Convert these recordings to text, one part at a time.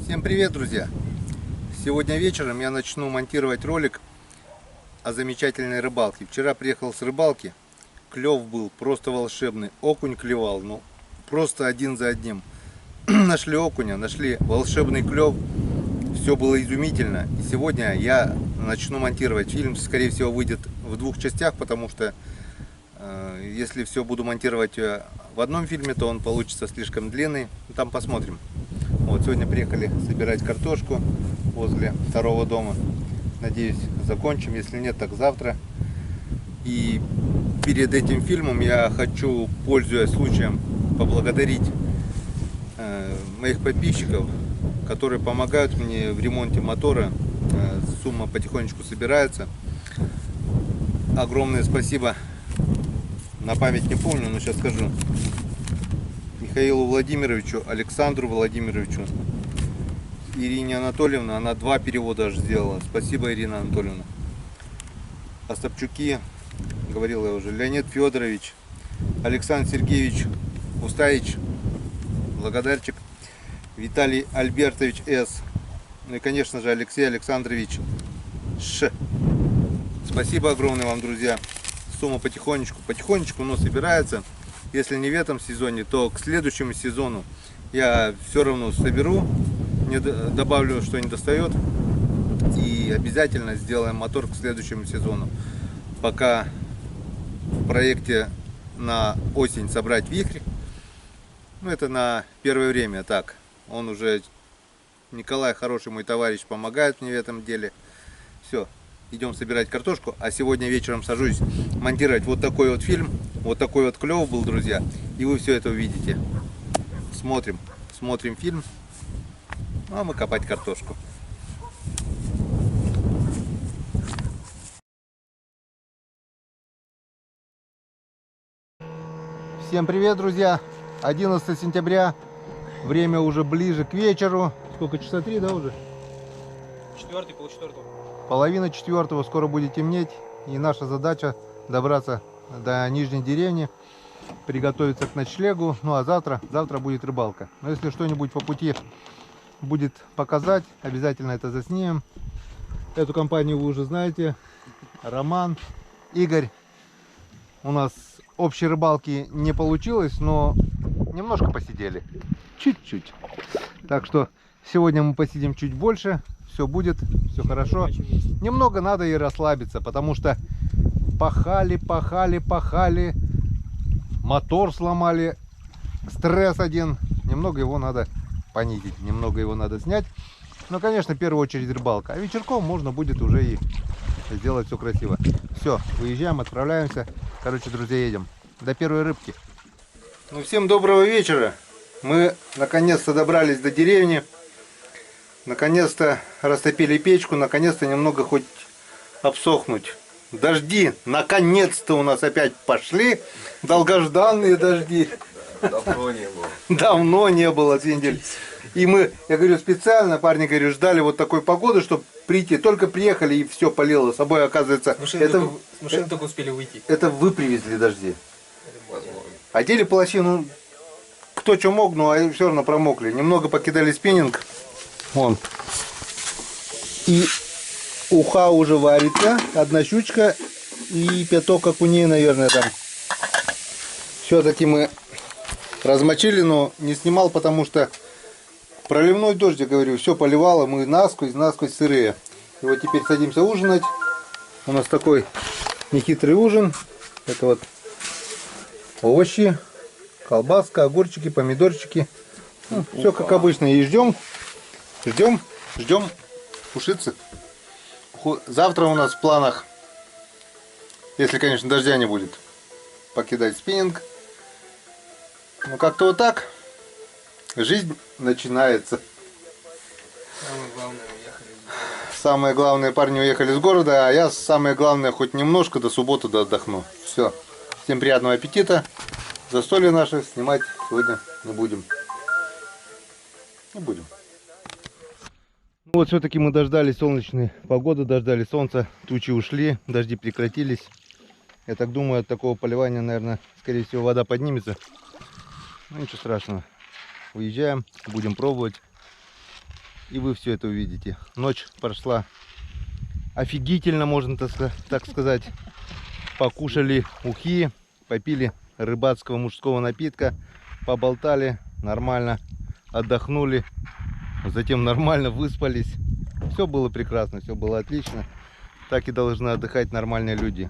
Всем привет, друзья! Сегодня вечером я начну монтировать ролик о замечательной рыбалке. Вчера приехал с рыбалки, клев был просто волшебный, окунь клевал, ну просто один за одним. Нашли окуня, нашли волшебный клев, все было изумительно. И сегодня я начну монтировать. Фильм, скорее всего, выйдет в двух частях, потому что если все буду монтировать в одном фильме, то он получится слишком длинный. Там посмотрим. Вот сегодня приехали собирать картошку возле второго дома. Надеюсь, закончим. Если нет, так завтра. И перед этим фильмом я хочу, пользуясь случаем, поблагодарить моих подписчиков, которые помогают мне в ремонте мотора. Сумма потихонечку собирается. Огромное спасибо. На память не помню, но сейчас скажу. Михаилу Владимировичу, Александру Владимировичу, Ирине Анатольевне. Она 2 перевода аж сделала. Спасибо, Ирина Анатольевна. Остапчуки, говорил я уже, Леонид Федорович, Александр Сергеевич Устаевич, благодарчик, Виталий Альбертович С. Ну и, конечно же, Алексей Александрович Ш. Спасибо огромное вам, друзья. Сумма потихонечку, но собирается. Если не в этом сезоне, то к следующему сезону я все равно соберу, не добавлю, что не достает, и обязательно сделаем мотор к следующему сезону. Пока в проекте на осень собрать вихрь, ну это на первое время, так, он уже, Николай, хороший мой товарищ, помогает мне в этом деле. Все. Идем собирать картошку, а сегодня вечером сажусь монтировать вот такой вот фильм, вот такой вот клев был, друзья, и вы все это увидите. Смотрим фильм, а мы копать картошку. Всем привет, друзья! 11 сентября, время уже ближе к вечеру. Сколько, часа 3, да, уже? 4, полчетвертого. Половина 4, скоро будет темнеть, и наша задача добраться до нижней деревни, приготовиться к ночлегу. Ну а завтра будет рыбалка. Но если что-нибудь по пути будет показать, обязательно это заснимем. Эту компанию вы уже знаете. Роман, Игорь. У нас общей рыбалки не получилось, но немножко посидели, чуть-чуть. Так что сегодня мы посидим чуть больше. Все будет, все хорошо. Немного надо и расслабиться, потому что пахали, мотор сломали, стресс один. Немного его надо понизить, немного его надо снять. Но, конечно, в первую очередь рыбалка. А вечерком можно будет уже и сделать все красиво. Все, выезжаем, отправляемся. Короче, друзья, едем до первой рыбки. Ну, всем доброго вечера. Мы наконец-то добрались до деревни. Наконец-то растопили печку, наконец-то немного хоть обсохнуть. Дожди наконец-то у нас опять пошли. Долгожданные дожди. Давно не было. Давно не было, 2 недели. И мы, я говорю, специально, парни, говорю, ждали вот такой погоды, чтобы прийти. Только приехали и все полило. С собой, оказывается, Машины только успели выйти. это вы привезли дожди. Одели плащи, ну, кто что мог, но все равно промокли. Немного покидали спиннинг. Вон. И уха уже варится. 1 щучка и 5 окуней, наверное, там. Все-таки мы размочили, но не снимал, потому что проливной дождь, я говорю, все поливало. Мы насквозь сырые. И вот теперь садимся ужинать. У нас такой нехитрый ужин. Это вот овощи, колбаска, огурчики, помидорчики. Ну, все как обычно. И ждем пушицы. Завтра у нас в планах, если, конечно, дождя не будет, покидать спиннинг. Ну, как-то вот так. Жизнь начинается. Самое главное, парни уехали с города, а я, самое главное, хоть немножко до субботы отдохну. Все. Всем приятного аппетита. Застолье наше снимать сегодня не будем. Вот все-таки мы дождались солнечной погоды, дождались солнца, тучи ушли, дожди прекратились. Я так думаю, от такого поливания, наверное, скорее всего, вода поднимется. Ну, ничего страшного. Уезжаем, будем пробовать. И вы все это увидите. Ночь прошла офигительно, можно так сказать. Покушали ухи, попили рыбацкого мужского напитка, поболтали нормально, отдохнули, затем нормально выспались. Все было прекрасно, все было отлично. Так и должны отдыхать нормальные люди.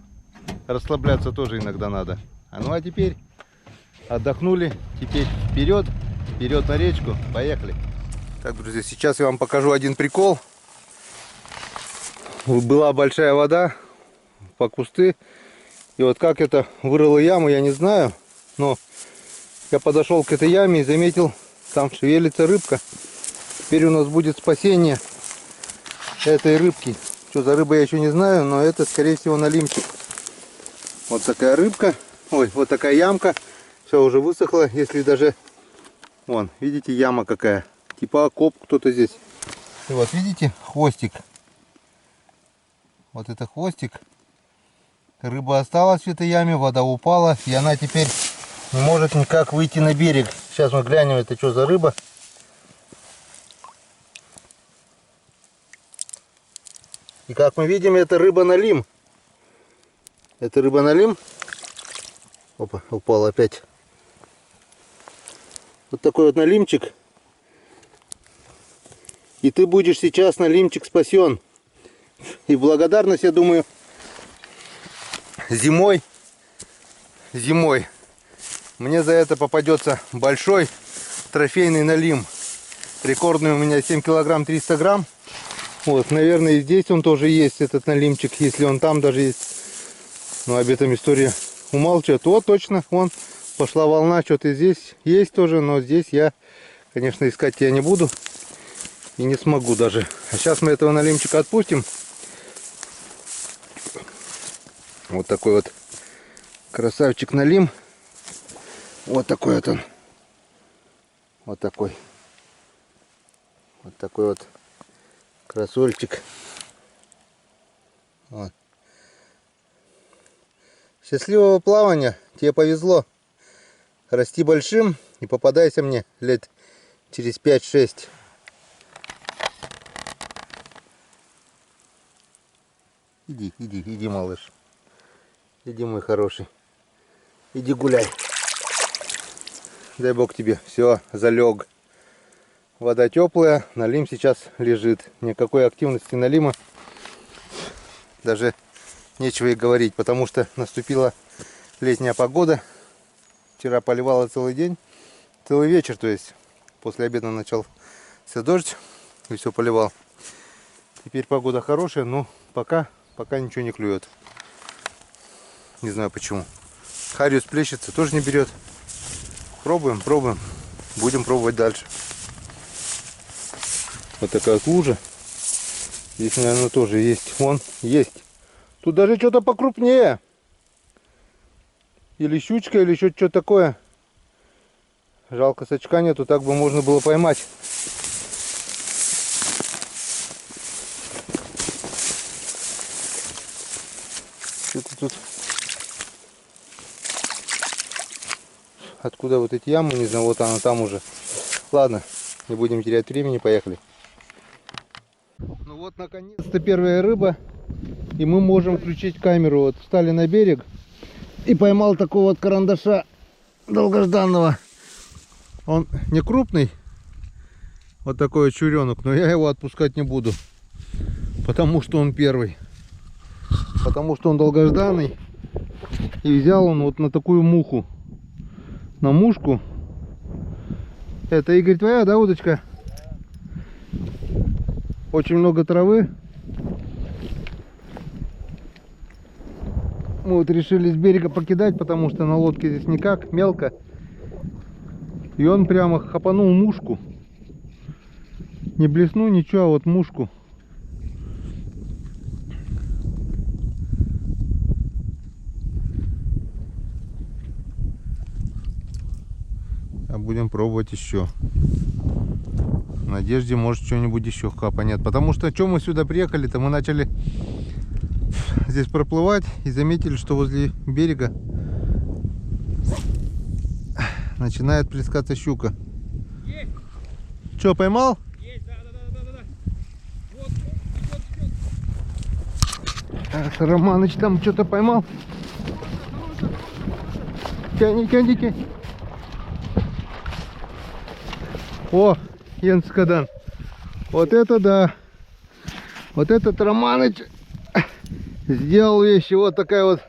Расслабляться тоже иногда надо. Ну а теперь отдохнули, теперь вперед на речку, поехали. Так, друзья, сейчас я вам покажу один прикол. Была большая вода по кусты. И вот как это вырыло яму, я не знаю. Но я подошел к этой яме и заметил, там шевелится рыбка. Теперь у нас будет спасение этой рыбки. Что за рыба, я еще не знаю, но это, скорее всего, налимчик. Вот такая рыбка. Ой, вот такая ямка. Все уже высохло. Если даже... Вон, видите, яма какая. Типа окоп кто-то здесь. И вот, видите, хвостик. Вот это хвостик. Рыба осталась в этой яме, вода упала. И она теперь не может никак выйти на берег. Сейчас мы глянем, это что за рыба. И как мы видим, это рыба-налим. Это рыба-налим. Опа, упал опять. Вот такой вот налимчик. И ты будешь сейчас, налимчик, спасен. И благодарность, я думаю, зимой мне за это попадется большой трофейный налим. Рекордный у меня 7 килограмм 300 грамм. Вот, наверное, и здесь он тоже есть, этот налимчик, если он там даже есть. Но об этом история умалчивает. Вот точно, вон пошла волна, что-то здесь есть тоже, но здесь я, конечно, искать я не буду и не смогу даже. А сейчас мы этого налимчика отпустим. Вот такой вот красавчик налим. Вот такой вот он. Вот такой. Вот такой вот красольчик. Вот. Счастливого плавания. Тебе повезло. Расти большим и попадайся мне лет через 5-6. Иди, малыш. Иди, мой хороший. Иди гуляй. Дай бог тебе. Все, залег. Вода теплая. Налим сейчас лежит. Никакой активности налима даже нечего и говорить, потому что наступила летняя погода. Вчера поливало целый день. Целый вечер, то есть. После обеда начался дождь. И все поливал. Теперь погода хорошая, но пока ничего не клюет. Не знаю почему. Хариус плещется, тоже не берет. Пробуем. Будем пробовать дальше. Вот такая вот лужа. Здесь, наверное, тоже есть. Вон, есть. Тут даже что-то покрупнее. Или щучка, или что-то такое. Жалко, сачка нету, так бы можно было поймать. Что-то тут... Откуда вот эти ямы, не знаю, вот она там уже. Ладно, не будем терять времени, поехали. Ну вот, наконец-то первая рыба. И мы можем включить камеру. Вот встали на берег и поймал такого вот карандаша долгожданного. Он не крупный, вот такой вот чуренок, но я его отпускать не буду, потому что он первый. Потому что он долгожданный. И взял он вот на такую муху. На мушку. Это, Игорь, твоя, да, удочка? Очень много травы. Мы вот решили с берега покидать, потому что на лодке здесь никак, мелко. И он прямо хапанул мушку. Не блесну, ничего, а вот мушку. А будем пробовать еще. В надежде, может, что-нибудь еще хапанет. Потому что, что мы сюда приехали-то? Мы начали здесь проплывать и заметили, что возле берега начинает плескаться щука. Есть. Что, поймал? Есть, да. Так, Романыч там что-то поймал. Тяни, тяни, тяни. О, Йенс Кадан. Вот это да. Вот этот Романыч сделал вещи. Вот такая вот.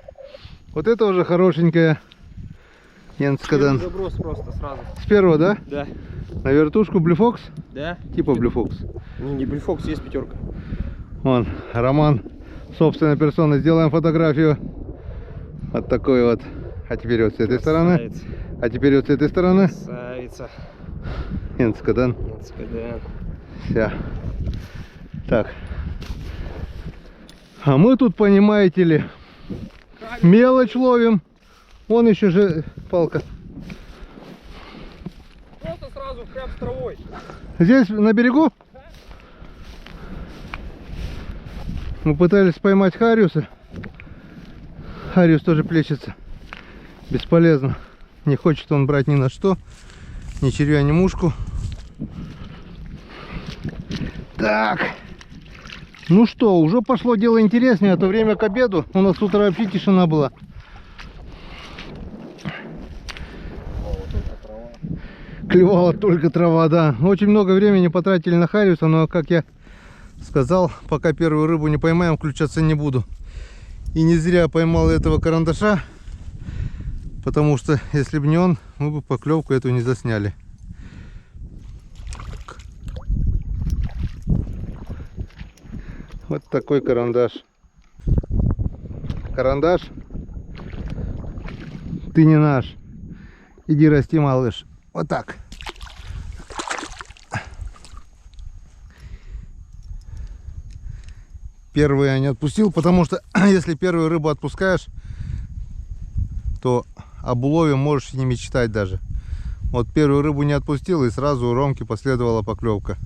Вот это уже хорошенькая. Йенс Кадан. Заброс просто сразу. С первого, да? Да. На вертушку Блюфокс? Да? Типа Блюфокс. Не Блюфокс, есть пятерка. Вон, Роман собственной персоной. Сделаем фотографию. Вот такой вот. А теперь вот с этой стороны. А теперь вот с этой стороны. Красавица. Йенс Кадан. Да. Вся. Так. А мы тут, понимаете ли, мелочь ловим. Вон еще же палка. Просто сразу прям с травой. Здесь, на берегу? Мы пытались поймать хариуса. Хариус тоже плещется. Бесполезно. Не хочет он брать ни на что. Ни червя, ни мушку. Так. Ну что, уже пошло дело интереснее. А то время к обеду. У нас с утра вообще тишина была. Клевала только трава, да. Очень много времени потратили на хариуса, но, как я сказал, пока первую рыбу не поймаем, включаться не буду. И не зря поймал этого карандаша, потому что, если бы не он, мы бы поклевку эту не засняли. Вот такой карандаш. Карандаш, ты не наш. Иди расти, малыш. Вот так. Первый я не отпустил, потому что если первую рыбу отпускаешь, то об улове можешь и не мечтать даже. Вот первую рыбу не отпустил, и сразу у Ромки последовала поклевка.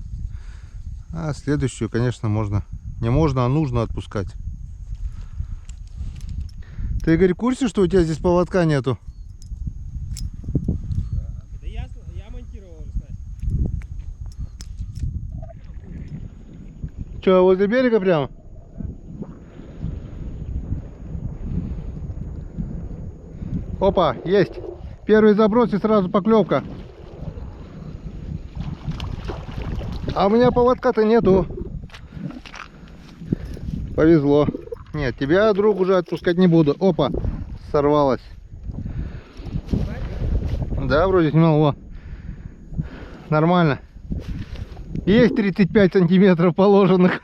А следующую, конечно, можно. Не можно, а нужно отпускать. Ты, Игорь, в курсе, что у тебя здесь поводка нету? Да я монтировал уже, Снайп. Че, возле берега прямо? Опа, есть. Первый заброс и сразу поклевка. А у меня поводка-то нету. Повезло. Нет, тебя, друг, уже отпускать не буду. Опа, сорвалась. Да, вроде снимал. Во. Нормально. Есть 35 сантиметров положенных.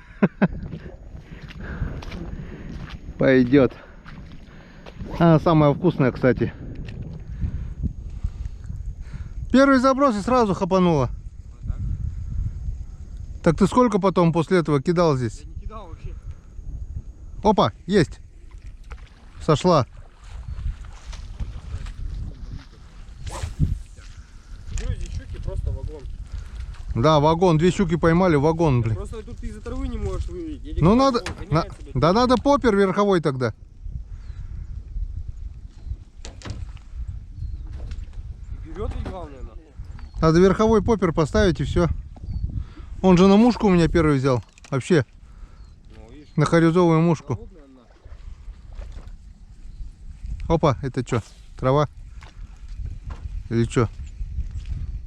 Пойдет. Она самая вкусная, кстати. Первый заброс и сразу хапанула. Так ты сколько потом после этого кидал здесь? Я не кидал вообще. Опа, есть. Сошла. Здесь щуки просто вагон. Да, вагон. 2 щуки поймали, вагон, блин. Просто тут ты из-за травы не можешь выловить. Ну надо, да надо поппер верховой тогда. Берет ведь главное, нахуй. Надо верховой поппер поставить и все. Он же на мушку у меня первый взял. Вообще. Ну, видишь, На харюзовую мушку. крупная она. Опа, это что? Трава? Или что?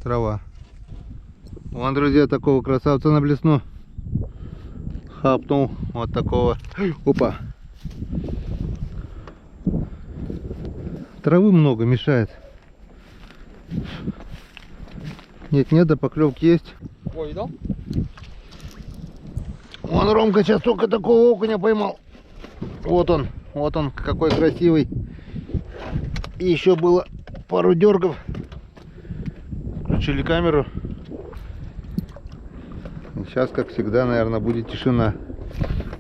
Трава. Вон, друзья, такого красавца на блесну. Хапнул. Вот такого. Опа. Травы много, мешает. Нет, нет, да поклевки есть. О, видал? Вон Ромка сейчас только такого окуня поймал. Вот он, какой красивый. И еще было пару дергов. Включили камеру. И сейчас, как всегда, наверное, будет тишина.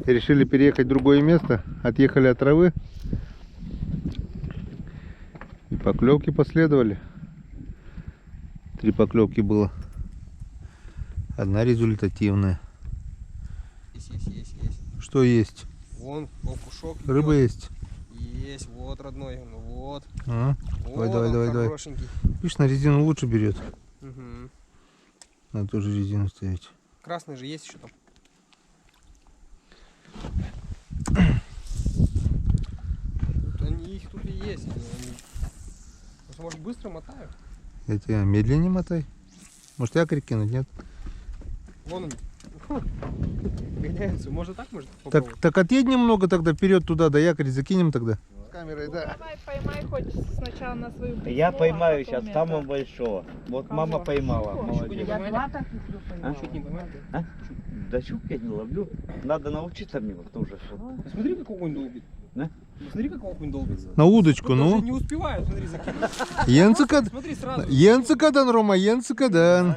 И решили переехать в другое место. Отъехали от травы. И поклевки последовали. 3 поклевки было. Одна результативная. Есть. Что есть? Вон, окушок. Рыба есть. Есть, вот, родной. Ну вот. А? Вот Давай. хорошенький. Видишь, на резину лучше берет. Угу. Надо тоже резину ставить. Красный же есть еще там. их тут и есть. Просто, может, быстро мотаю? Я тебя медленнее мотай. Может, якорь кинуть, нет? Вон он. Гоняются. Может, так может Так, попробовать? так отъедь немного тогда вперед туда, до якоря закинем тогда. С камерой, Ну, да. давай поймай хоть сначала на свою прицел, Я поймаю а сейчас потом самого это. большого. Вот Кого? мама поймала. Кого? Молодец. Я два таких поймала. Чуть не поймали. А? Да щук я не ловлю. Надо научиться мне вот тоже. Смотри, как окунь долбит. Да? Смотри, как окунь долбится. На удочку, Вот даже ну. не успевают, смотри, закинуть. Енцикад. Смотри сразу. Енцикадан, Рома, Енцикадан.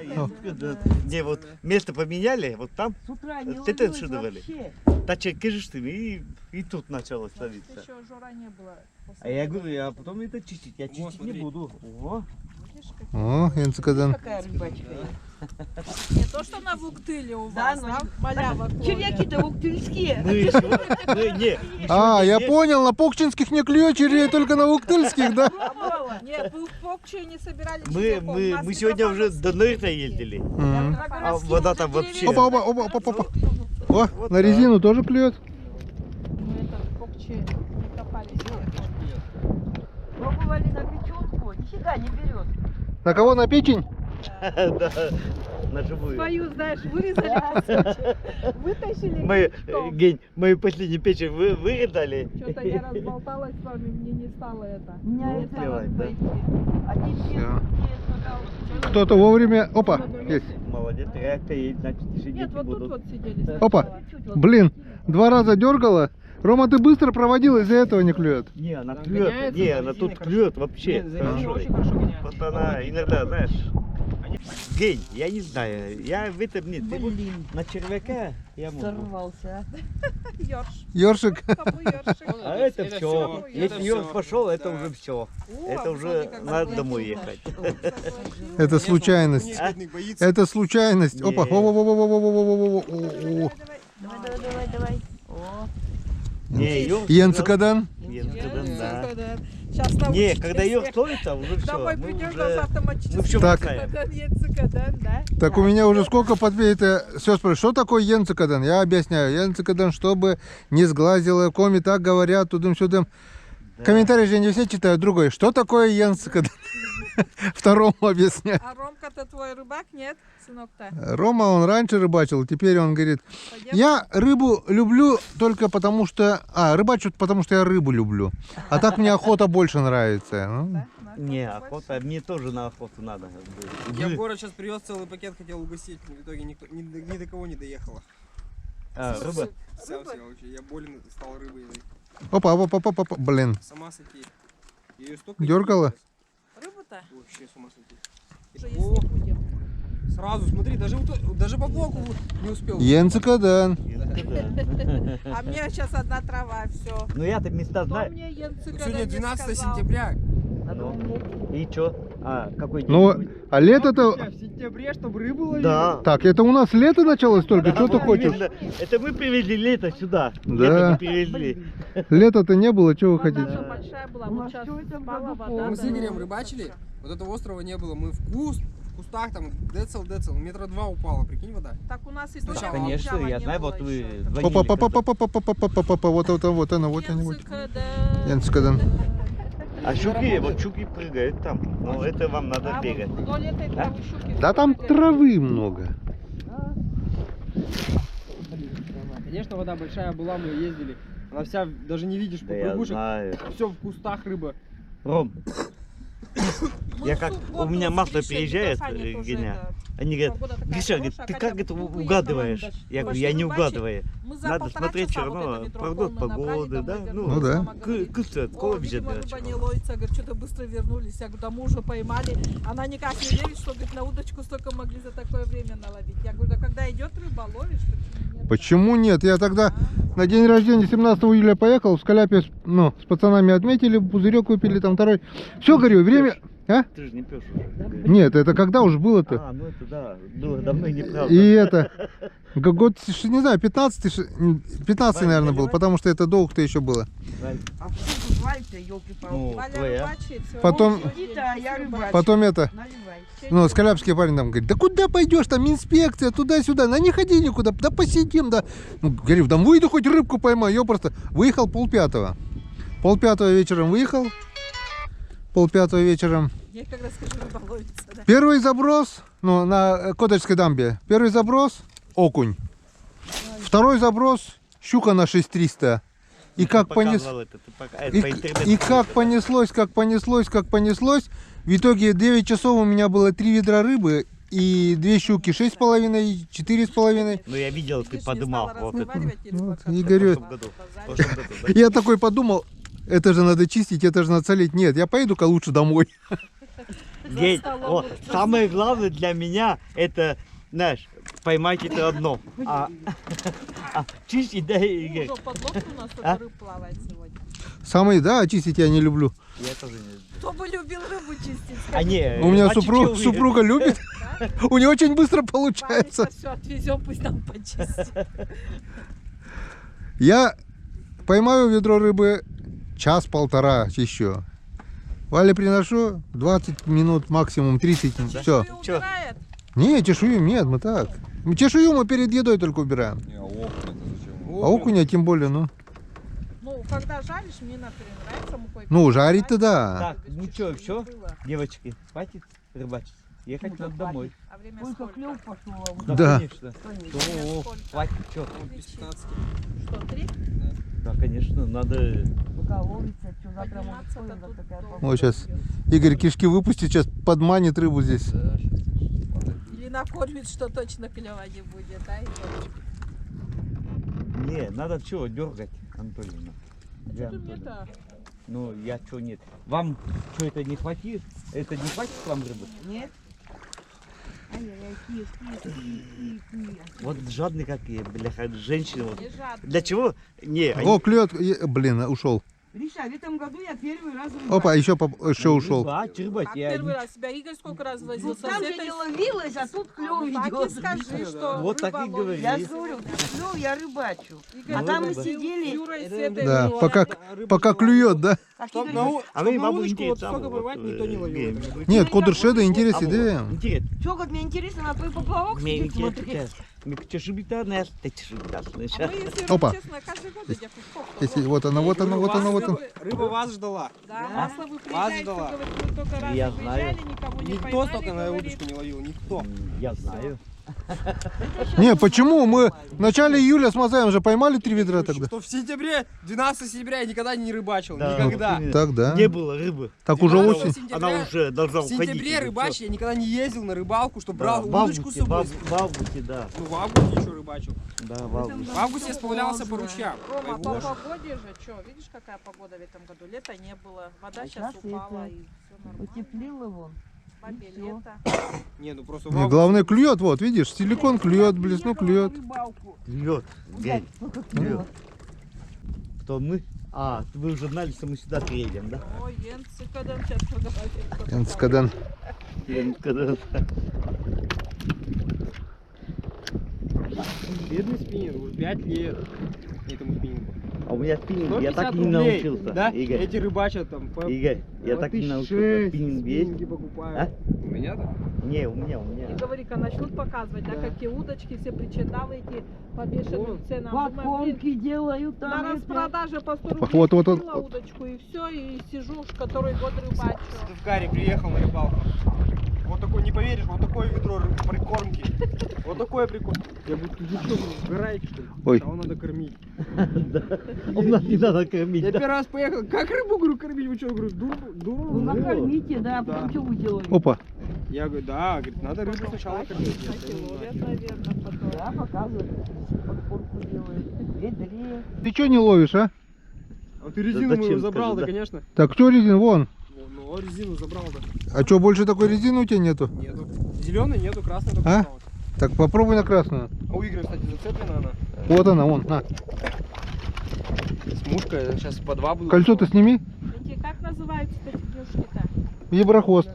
Не, вот место поменяли, вот там. С утра не Ты ловилась что говорили? вообще. Тачек кажешь ты, и тут начало становиться. Еще жора не было. А я говорю, я потом это чистить. Я чистить не смотри. буду. О, Видишь, как- О, Енцикадан. Какая рыбачка. Не то, что на Вуктыле у вас, да? Малява. Червяки-то вуктыльские. мы еще, не. А, я понял, на покчинских не клюет, червей, только на уктыльских, да? Нет, вы в Покче не собирали Мы червяков. У нас мы сегодня уже до микрофоновские Нырта червяки. ездили. Мгм. А вода там вообще. Опа, опа, опа, опа, опа. О, на резину тоже клюет. Мы это в Покче не копались. Пробовали на печенку, нифига не берет. На кого, на печень? Да, на живую. Свою, знаешь, вырезали кусочек, вытащили. Мы, крючком. Гень, мы последнюю печень вырезали. Что-то я разболталась с вами, мне не стало это. Меня Не это стало плевать, да. пойти. Один Всё. съел, Кто-то вовремя. Опа, есть. Молодец, реакция есть, значит, сидеть Нет, не вот тут будут. вот сидели. Опа. сначала. Блин, 2 раза дергала. Рома, ты быстро проводил, из-за этого не клюет. Не, она Она клюет, гоняется, не, за она резиной тут хорошо. клюет вообще. Нет, за резиной Хорошо. очень хорошо гоняется. Вот она иногда, знаешь. Гень, я не знаю, я в этом нет. Ты вот Блин, на червяка я могу. сорвался. Ёрш. Ёршик. Кому ёршик? А это Это все. всё, Если это Ёрш всё. пошел, это Да. уже все. О, Это уже вроде как надо согласилась. домой ехать. Согласилась. Это случайность. Конечно, бедный боится. Это случайность. Не. Опа, во-во-во-во-во-во-во-во-во. Давай. О. Не, Ёрш. Енцикадан. Да. Сейчас Не, когда Ёрш стоит, уже все. Домой Мы придем, уже... нас автоматически. мы всё Так. бросаем. Да? Так у меня уже сколько подвеет. Все спрашивают, что такое енцикадан? Я объясняю. Енцикадан, чтобы не сглазило. Коми так говорят, тудым-сюдым. Да. Комментарии же не все читают. Другой. Что такое енцикадан? Второму объясняю. А Ромка-то твой рыбак, нет, сынок-то? Рома, он раньше рыбачил, теперь он говорит, Пойдем? я рыбу люблю только потому что... рыбачу потому что я рыбу люблю. А так мне охота больше нравится. Ну, Да, на Не, охоту охота, мне тоже на охоту надо. Я в город сейчас привез целый пакет, хотел угостить, но в итоге ни до кого не доехала. А, рыба? Сам себя вообще, я болен стал рыбой. Опа, опа, опа, опа, блин. Сама сойти. Её столько Дёргала? нет больше. Рыбу-то? вообще с ума сойти. Уже есть не будем. Сразу, смотри, даже по боку не успел. Енцикадан. А мне сейчас одна трава, все. Ну я-то места Кто знаю. мне Янцыка Сегодня 12 сентября. И чё? А, какой день? Ну, а лето-то... В сентябре, чтобы рыбу ловить. Да. Так, это у нас лето началось только, что ты Да, хочешь? именно. Это мы привезли лето сюда. Да. Лето мы привезли. Лета-то не было, что вы Вода хотите? же большая была, вот сейчас спала вода. Мы с да. Игорем рыбачили, вот этого острова не было. Мы в кустах там децл, метра 2 упала, прикинь, вода. Так у нас и Сначала, Тоня Конечно, уезжала, я не знаю, было вот вы еще. звонили. Опа, опа, опа, опа, опа, опа, опа, опа, вот она, вот они. Янцыка, Енцикадан. А щуки, вот щуки прыгают там. Но это вам надо да. бегать. Вдоль этой травы щуки Да там ходят. травы много. Конечно, вода большая была, мы ездили. Она вся, даже не видишь Да я попрыгушек. знаю. Все в кустах рыба. Ром, Мы я в как, субботу у меня с масло Гришей приезжает, Гусаня тоже Геня. это, Они говорят, погода такая Гриша, говорит, хорошая, ты хотя как это бы выехала, угадываешь? даже Я говорю, пошли я не рыбачить. угадываю. Мы за Надо 1,5 смотреть часа всё вот равно, это ведро прогноз полное набрали, погоды, домой да? вернулись. Ну да. Мама говорит, Кого «О, видимо, взять рыба не ловится, говорит, что-то быстро вернулись. Я говорю, да мы уже поймали. Она никак не верит, что, говорит, на удочку столько могли за такое время наловить. Я говорю, да когда идет рыба, ловишь, почему нет? Почему нет? Я тогда на день рождения 17 июля поехал, в Скаляпе с пацанами отметили, пузырек выпили, там второй. Все, говорю, время... А? Ты же не пьешь уже. Нет, это когда уж было-то? А, ну это да, было давно и неправда. И это... Год, не знаю, 15, наверное, был, потому что это долго-то еще было. Жаль. А что тут Валь-то, елки-палки? Ну, Валя твоя. рыбачит, всё, Потом- он всё Сидит, день а я рыбачу. Потом это... Наливай. Ну, скаляпский парень там говорит, да куда пойдешь, там инспекция, туда-сюда, да не ходи никуда, да посидим, да. Ну, говорю, да выйду хоть рыбку поймаю, я просто выехал 4:30. Пол-пятого вечером выехал. Пол-пятого вечером. Я как раз скажу, рыба ловится, да? Первый заброс, ну, на Коточской дамбе. Первый заброс — окунь. Второй заброс — щука на 6300. И как Показывал это, ты пока- это по интернету И как видел. понеслось. В итоге 9 часов у меня было 3 ведра рыбы и 2 щуки 6,5, 4,5. Ну я видел, ты Видишь, не подымал стала вот это. разговаривать, и рыба Вот, как-то и горюет. на базаре. В прошлом году, да? Я такой подумал, это же надо чистить, это же надо солить. Нет, я поеду-ка лучше домой. Гень, столом вот, лучше. самое главное для меня это, знаешь, поймать это одно. А чистить, да, Игорь. Уже под лодку у нас А? только рыб плавает сегодня. Самый, да, чистить я не люблю. Я тоже не люблю. Кто бы любил рыбу чистить? А не, У меня а чучело супруга любит. У нее очень быстро получается. Все отвезем, пусть нам почистит. Я поймаю ведро рыбы час-полтора еще. Вале приношу 20 минут, максимум 30 минут. Все. Чешую Чё? убирает. Не, чешую нет, мы так. Чешую мы перед едой только убираем. А окуня тем более, ну. Ну, когда жаришь, мне, например, нравится мукой. Ну, жарить-то да. Так, Без ну чешуи что, все, было. девочки, хватит рыбачить. Ехать надо домой. А время Сколько сколько? клюв пошло. Да, Да. конечно. О, Сколько? хватит, что? Без 15. Что, 3? Да, конечно, надо. Пока ловится, что завтра может Подниматься-то солнце тут такая долго. погода. Вот сейчас Игорь кишки выпустит, сейчас подманит рыбу здесь. Или накормит, что точно клево не будет, да? Егорочка? Не, надо что, дергать, Антонина. А что ты мне-то? Ну, я что нет. Вам что это не хватит? Это не хватит вам рыбы? Нет? Ай-яй-яй, киев. Вот жадные какие, бляха, женщины. Вот. Не жадный. Для чего? Не, О, клюет. Блин, ушел. Гриша, в этом году я первый раз рыбачу. Опа, еще ушел. Рыбать, рыбать. Как я первый не- раз тебя Игорь сколько раз Ну возил? там же не ловилась, а тут клёв Так и идет. скажи, что Вот так рыба и ловит. говори. Я говорю, клёв, я рыбачу. Игорь А там мы возил сидели. с Юрой, с этой Да, Юрой. пока клюет, да? Так Чтоб Игорь на, говорит, А вы чтоб на бабу удочку вот интересно. столько бывает, никто не ловил. Нет, кодершеда интересный, да? Интересно. чё, как мне интересно на твой поплавок Мне сидеть интересно. смотреть. Мне чешуйта, знаешь, ты чешуйта, А мы, слышишь? если Опа. честно, каждый год идем в Псков. Если, вот она, вот она, вот она, вот она. Рыба вас ждала. Да, Да. масло вы приезжаете, ждала. говорит, мы только раз Я приезжали, знаю. никого не Никто поймали, столько на говорит. удочку не ловил, никто. Я знаю. Не, почему? Мы в начале июля с Мазаем же поймали 3 ведра тогда. Что в сентябре, 12 сентября я никогда не рыбачил, Да, никогда. вот именно. Так, да. Не было рыбы. Так уже 12 осень. сентября- Она уже должна В уходить. сентябре уже, рыбачить я никогда не ездил на рыбалку, чтобы всё. брал Да, в удочку с августе, собой. в августе, да. Ну в августе еще рыбачил. Да, в августе. В августе я сплавлялся по ручьям. Рома, По по Волге. погоде же, что, видишь, какая погода в этом году? Лета не было, вода А сейчас щас упала, это и все нормально. Утеплило вон. Бабе и всё. лето. Не, ну просто в Не, августе. главное клюет, вот, видишь, силикон клюет, блесну клюет. Лед. Гель. Лед. Кто мы? А, вы уже знали, что мы сюда приедем, да? Ой, Янцы, когда сейчас поговорим. Энскадан. Бедный спиннинг, уже 5 лет этому спиннингу. А у меня спиннинг, я 150 так и не рублей, научился. Да? Игорь, Эти рыбачат там по Игорь, я по так и не 1006 научился. Спиннинг есть? спиннинги покупают. А? У меня-то? Не, у меня. И говори-ка, начнут показывать, да, Да. какие удочки, все причиндалы эти по бешеным Вот. ценам. Думаю, блин, Подкормки делают на там. это. распродаже по 100 рублей Вот, вот, вот, купила вот. удочку и все, и сижу уж который год рыбачу. В Каре приехал на рыбалку. Вот такой, не поверишь, вот такое ведро прикормки. Вот такое прикорм. Я говорю, ты что, сгораете что ли? Ой. Кого надо кормить? У нас не надо кормить, Я да? первый раз поехал, как рыбу, говорю, кормить? Вы что, говорю, Ну дуру? накормите, да, а Да. потом что вы делаете? Опа. Я говорю, да, говорит, надо рыбу сначала кормить. Я Кстати, говорю, ловят, наверное, потом. Да, показывают. Подкормку делают. В ведре. Ты что не ловишь, а? А ты резину зачем, мою забрал, скажи, да, да? конечно. Так, что резин, вон. Ну, резину забрал, да. А что, больше такой резины у тебя нету? Нету. Зеленый нету, красный только А? осталось. Так, попробуй на красную. А у Игоря, кстати, зацеплена она. Вот она, вон, на. Смушка, я сейчас по два буду. Кольцо-то сними. Эти, как называются эти клюшки-то? Виброхвост.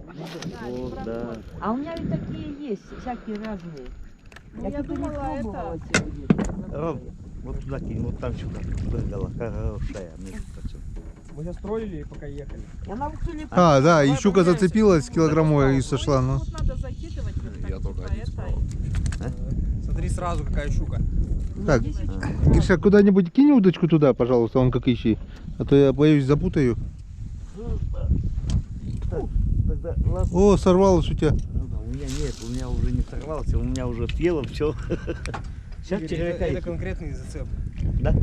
Вот, да. А у меня ведь такие есть, всякие разные. Ну, я что-то не думала, пробовала это... сегодня. Ром, вот туда кинь, вот там что-то прыгала, хорошая, между прочим. Мы сейчас строили, пока ехали. Я на Уксуле А, да, и Давай щука поменяемся. зацепилась килограммовая и сошла, ну. Вот надо закидывать. Вот, Я так, только типа один это, Смотри сразу, какая щука. Так, Гриша, куда-нибудь кинь удочку туда, пожалуйста, вон как ищи. А то я боюсь, запутаю. Тогда ладно. О, сорвалось у тебя. У меня нет, у меня уже не сорвался, у меня уже съело все. Сейчас червяка Это ищу. конкретный зацеп. Да?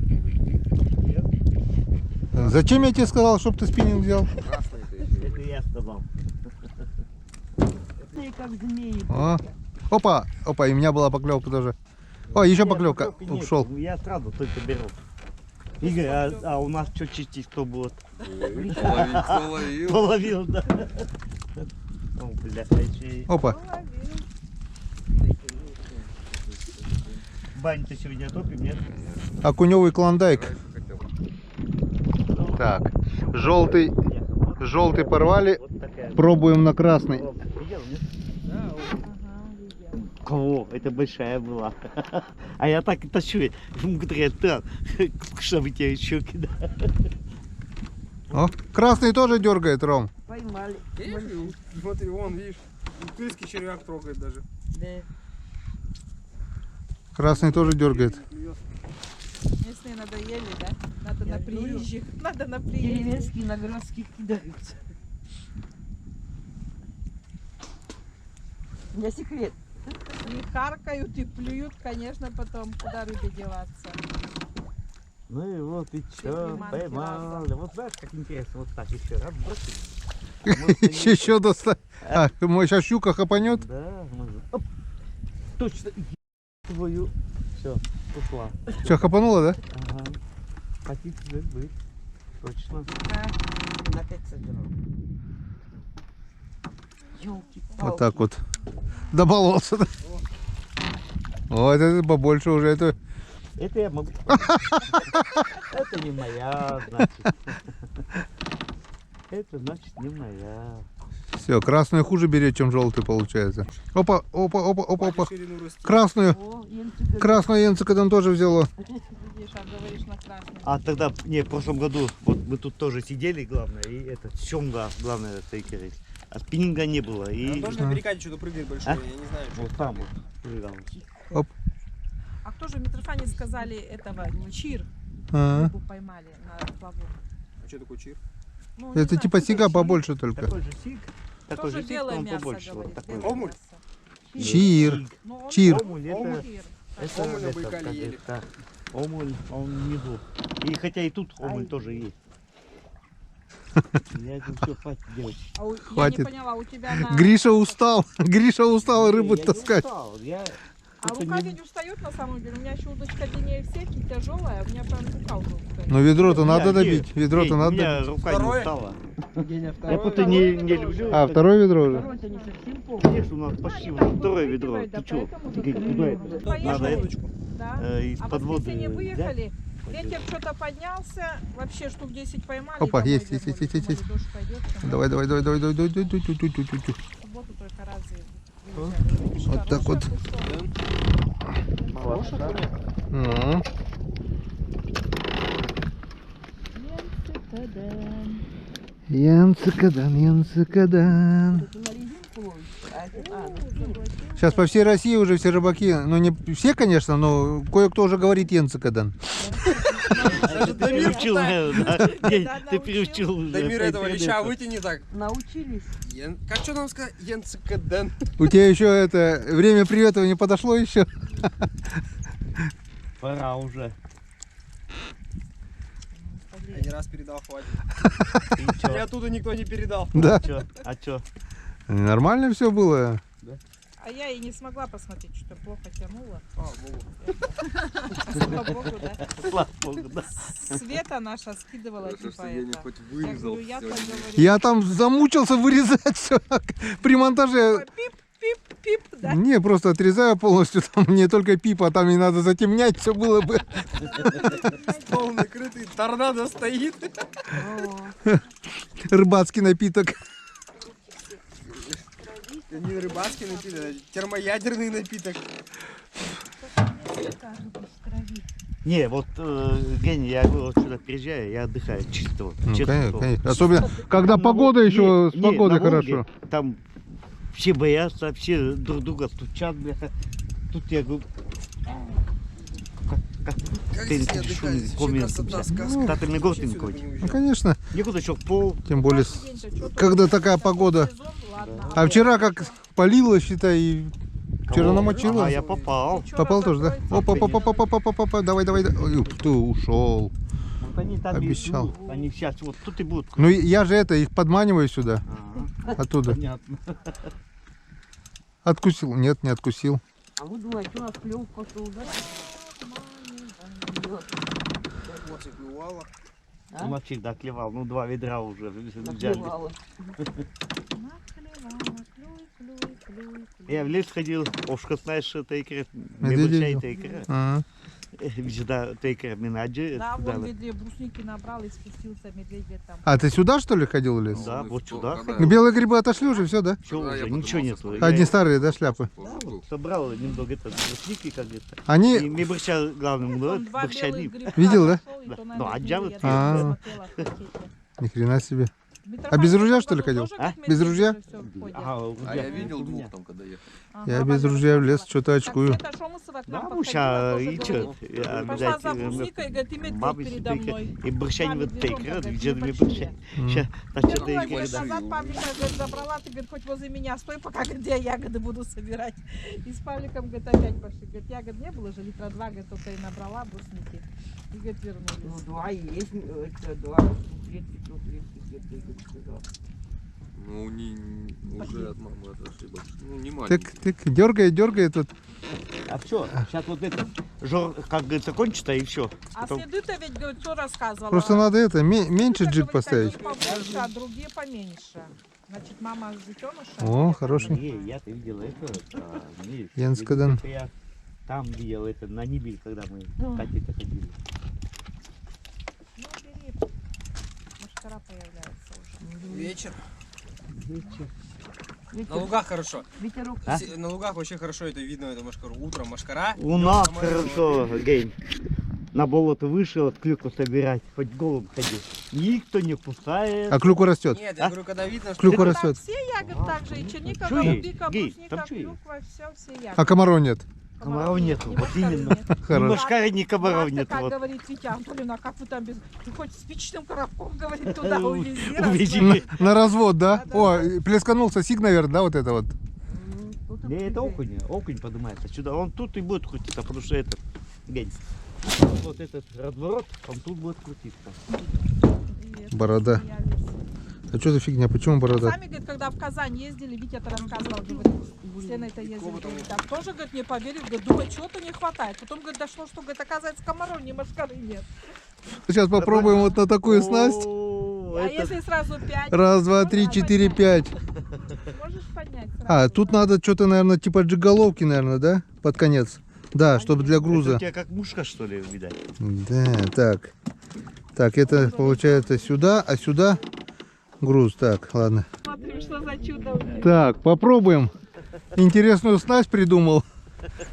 Зачем я тебе сказал, чтобы ты спиннинг взял? Это я сказал. Ты как змеи. О. Опа, опа, и у меня была поклевка тоже. О, еще Нет, поклевка. поклевки нет, Ушел. Я сразу только беру. Игорь, а у нас что чистить, кто будет? Половил. Половил, да. О, бля, еще и Опа. бань-то сегодня топим, нет? Окуневый клондайк. Так, желтый порвали. Вот такая. Пробуем на красный. Видел, нет? О, это большая была. А я так и тащу. Говорят, так, чтобы тебе щеки, да. О, красный тоже дергает, Ром. Поймали. Смотри, вон, видишь, тульский червяк трогает даже. Да. Красный тоже дергает. Местные надоели, да? Надо Я на приезжих. Надо на приезжих. Деревенские на городских кидаются. У меня секрет. И харкают, и плюют, конечно, потом, куда рыбе деваться. Ну и вот и чё, Приманки поймал. разные. Вот знаешь, как интересно, вот так еще раз бросить. Еще достать. А, мой сейчас щука хапанет. Да, можно. Оп. Точно. Твою. Все, ушла. Что, хапанула, да? Ага. Хотите быть. Точно. На 5 собирал. Ёлки-палки. Вот так вот. Добололся, да? О, это побольше уже. Это Это я могу. Это не моя, значит. Это значит не моя. все, красную хуже берет, чем желтый получается. Опа, опа, опа, опа, опа. Ширину растет. Красную. О, янцыган. Красную Янцикадан тоже взяло. Видишь, а говоришь на красный. А тогда, не, в прошлом году, вот мы тут тоже сидели, главное, и это, сёмга, главное, стейкеры. А спиннинга не было, Он и тоже на перекате что-то прыгает большое, А? я не знаю. что вот это. там вот прыгал. А кто же в Митрофане сказали этого? Чир. А, Рыбу поймали на плаву. А что такое чир? Ну, не это знаю, типа что сига за чир. побольше только. Такой же сик, такой Тоже же сик, белое но он мясо, побольше. Вот говорит. такой. белое Омуль? мясо. Чир. Ну, он Чир. Омуль, это, чир. это, Омуль на это, Байкале как ели. это, омуль, он внизу. И хотя и тут омуль тоже есть. Я говорю, все, хватит делать. А я Хватит. не поняла, у тебя на... Гриша устал. Гриша устал рыбу Я не таскать. устал, я А это рука не- ведь устает на самом деле. У меня еще удочка длиннее всех и тяжелая. У меня прям рука уже устает. Ну ведро-то надо Не, добить. Ведро-то не, надо у меня добить. рука не Второе? устала. Геня Я второй. просто не люблю. А, второе ведро уже? Второй-то не совсем полный. Конечно, у нас почти уже второе ведро. Да, Ты что? поэтому Ты закрыли куда уже. это? Поехали. Надо это, удочку. Да. из-под А в воды воскресенье взять. выехали, ветер что-то поднялся, вообще штук 10 поймали. Опа, и домой есть, вернулись. есть. Думали, дождь пойдет. Давай, давай, давай, давай, давай, давай, давай, давай, давай, давай, давай. В субботу только раз выезжали. Вот так вот. Хорошая, да? Ну, Янцикадан, Янцикадан. Это на резинку ловишь? А это, на спиннинг. Сейчас по всей России уже все рыбаки, ну не все, конечно, но кое-кто уже говорит Янцикадан. Ты переучил, наверное, да? День, Да, ты научил. переучил уже. Да мир по этого леща интернету. вытяни так. Научились. Как что нам сказать? Янцикаден. У тебя еще это время привета не подошло еще? Пора уже. Один раз передал, хватит. И Мне чё? оттуда никто не передал. Да. Чё? А чё? Нормально все было. А я и не смогла посмотреть, что плохо тянула. Слава богу. Слава богу, да. Слава богу, да. Света наша скидывала Хорошо, типа что я не это. хоть Я вырезал говорю, я всё. так говорю. Я там замучился вырезать все при монтаже. Пип-пип-пип, да. Не, просто отрезаю полностью, там не только пипа, там и надо затемнять, все было бы. Стол накрытый, торнадо стоит. Рыбацкий напиток. Это не рыбацкий напиток, это термоядерный напиток. Не, вот, Геня, я говорю, вот сюда приезжаю, я отдыхаю чисто. Вот, Ну, честно конечно, слово. конечно. Особенно, когда Там на погода Вол- еще, с не, погодой на Волге хорошо. Там все боятся, все друг друга стучат, бля. Тут я говорю, как Как здесь не отдыхать? Здесь еще красота, сказка. Таты не Вообще готовим отсюда бы не Ну, уезжал. конечно. Никуда еще пол. Тем более, Каждый день-то чё-то когда такая погода. сезон, ладно. А вчера как полило, считай, и вчера намочило. А я попал. Ты чё, Попал тоже, да? разокроется? Опа, давай. Ой, ух ты, ушел. Вот они там Обещал. идут, они сейчас вот тут и будут. Ну я же их подманиваю сюда, Ага, оттуда. понятно. Откусил? Нет, не откусил. А вы думаете, у нас клюв пошел, да? Вот и бывало. А? Мальчик, да, клевал. Ну, 2 ведра уже взяли. Наклевала. Клюй. Я в лес ходил, ошка, знаешь, это икра. Медведей Небольшая икра. А, Всегда это икра минаджи. Да, вон где брусники набрал и спустился медведь там. А ты сюда что ли ходил в лес? Да, Ну, вот что, сюда когда ходил. Белые грибы отошли уже, все, да? Все Да, я уже, ничего поднимался, нету. смотрел. Одни старые, да, шляпы? Позабыл. Собрал немного это брусники как-то. И Они, мне борща, главное, Он ну, два борща белых не. грибка Видел, да? нашел, и то, Да. наверное, Ну, а не джавы я ты- там А. смотрела в пакете. ни хрена себе. Дмитрий А без Павлович ружья, в что ли, году ходил? тоже А? как Без медведи ружья? же всё ходят. А я видел двух там, когда ехал. Ага, Я без Валя ружья в лес, рассказывала. что-то очкую. Так Света Шомусова к нам Да, подходила, муша, тоже и говорит, что? Я, пошла видать, за брусникой, говорит, и медведь мамы передо себе мной. и борща не вот Медвежонка, так, говорит, где мне небольшие. борща. М. Сейчас, Я что-то думала, икра, говорит, да. назад Павлика, говорит, забрала, ты, говорит, хоть возле меня стой, пока, говорит, я ягоды буду собирать. И с Павликом, говорит, опять пошли. Говорит, ягод не было же, литра 2, говорит, только и набрала брусники. И, говорит, Ну, вернулись. 2 есть, это 2 клетки, клетки, сказал. Ну, уже от мамы отошли больше. Ну, не маленькие. Тык, дергает тут. А все, сейчас вот это, жор, как говорится, кончится и все. А следы-то ведь, говорит, что рассказывала? Просто надо это, меньше Следы-то, джиг говорит, поставить. одни побольше, а другие поменьше. Значит, мама с детеныша. О, хороший. Не, я-то видел это. Не, Янскадан. это я там видел это, на Нибель, когда мы с Катей-то ходили. Ну, бери. Мушкара появляется уже. Вечер. На Ветер, лугах хорошо. ветерок. А? На лугах вообще хорошо это видно, это машкару. Утром машкара. У нас днём хорошо, Гейн. На болото вышел, клюкву собирать, хоть голым ходил. Никто не кусает. А клюква растет. Нет, я говорю, когда видно, что... Клюква Там растет. все ягоды так же, и черника, Чё есть? голубика, Гей, брусника, там чё есть? клюква, все ягоды. А комаров нет. Комаров нету, ни вот мошкары именно. нет. Ни Хорошо. мошкары, ни комаров Марта, нет. как Вот. говорит Витя Анатольевна, как вы там без... Ты хоть спичным коробком, говорит, туда увези. Увези. расскажи. На развод, да? Да-да-да. О, плесканулся сик, наверное, да, вот это вот. Не, это окунь, окунь поднимается сюда. Он тут и будет крутиться, потому что этот Гейн. Вот этот разворот, он тут будет крутиться. Привет, Борода. смеялись. А что за фигня? Почему борода? Сами, говорит, когда в Казань ездили, Витя это рассказывал, говорит, с Леной-то ездили, говорит, так тоже, говорит, не поверил, говорит, думаю, чего-то не хватает. Потом, говорит, дошло, что, говорит, оказывается, комаров ни мошкары нет. Сейчас попробуем вот на такую снасть. О, А это- если сразу 5? Раз, два, три, четыре, пять. Можешь поднять сразу? А, тут надо что-то, наверное, типа джиголовки, наверное, да? Под конец. Да, чтобы для Это груза. у тебя как мушка, что ли, видать? Да, так. Так, это получается сюда, а сюда груз. Так, ладно. Смотрим, что за чудо у них. Так, попробуем. Интересную снасть придумал.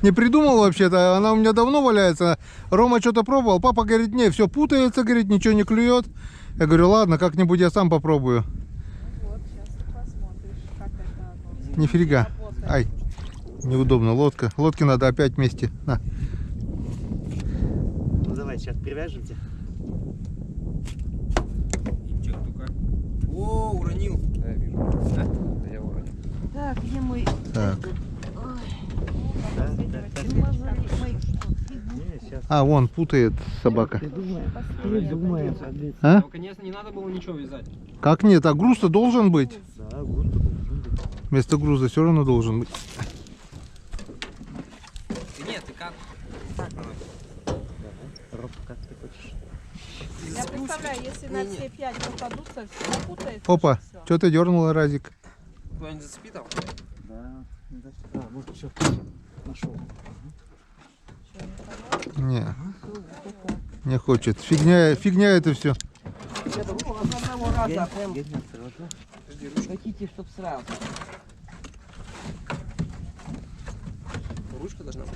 Не придумал вообще-то, она у меня давно валяется. Рома что-то пробовал, папа говорит, не, все путается, говорит, ничего не клюет. Я говорю, ладно, как-нибудь я сам попробую. Вот, сейчас ты посмотришь, как это оно. Нифига. Работает. Ай, неудобно, лодка. Лодки надо опять вместе. На. Ну давай, сейчас привяжемся. И чё, только... О, уронил. Я вижу. Да, я уронил. Так, где мой... Так. Да, да, да. Не, сейчас. А, вон, путает собака. А? Ну, конечно, не надо было ничего вязать. Как нет? А груз-то должен быть. Да, вот должен быть. Вместо груза все равно должен быть. Нет, ты как? Роб, как ты хочешь? Я представляю, если на все 5 попадутся, все запутается. Опа, всё. что ты дернула, Разик? Куда-нибудь зацепи там? Да, да, вот все. Нашел. Чё, не понятно? Не. Не хочет. Фигня это все. Я думал, с одного раза прям Подожди, ручку. хотите, чтоб сразу. Ручка должна быть.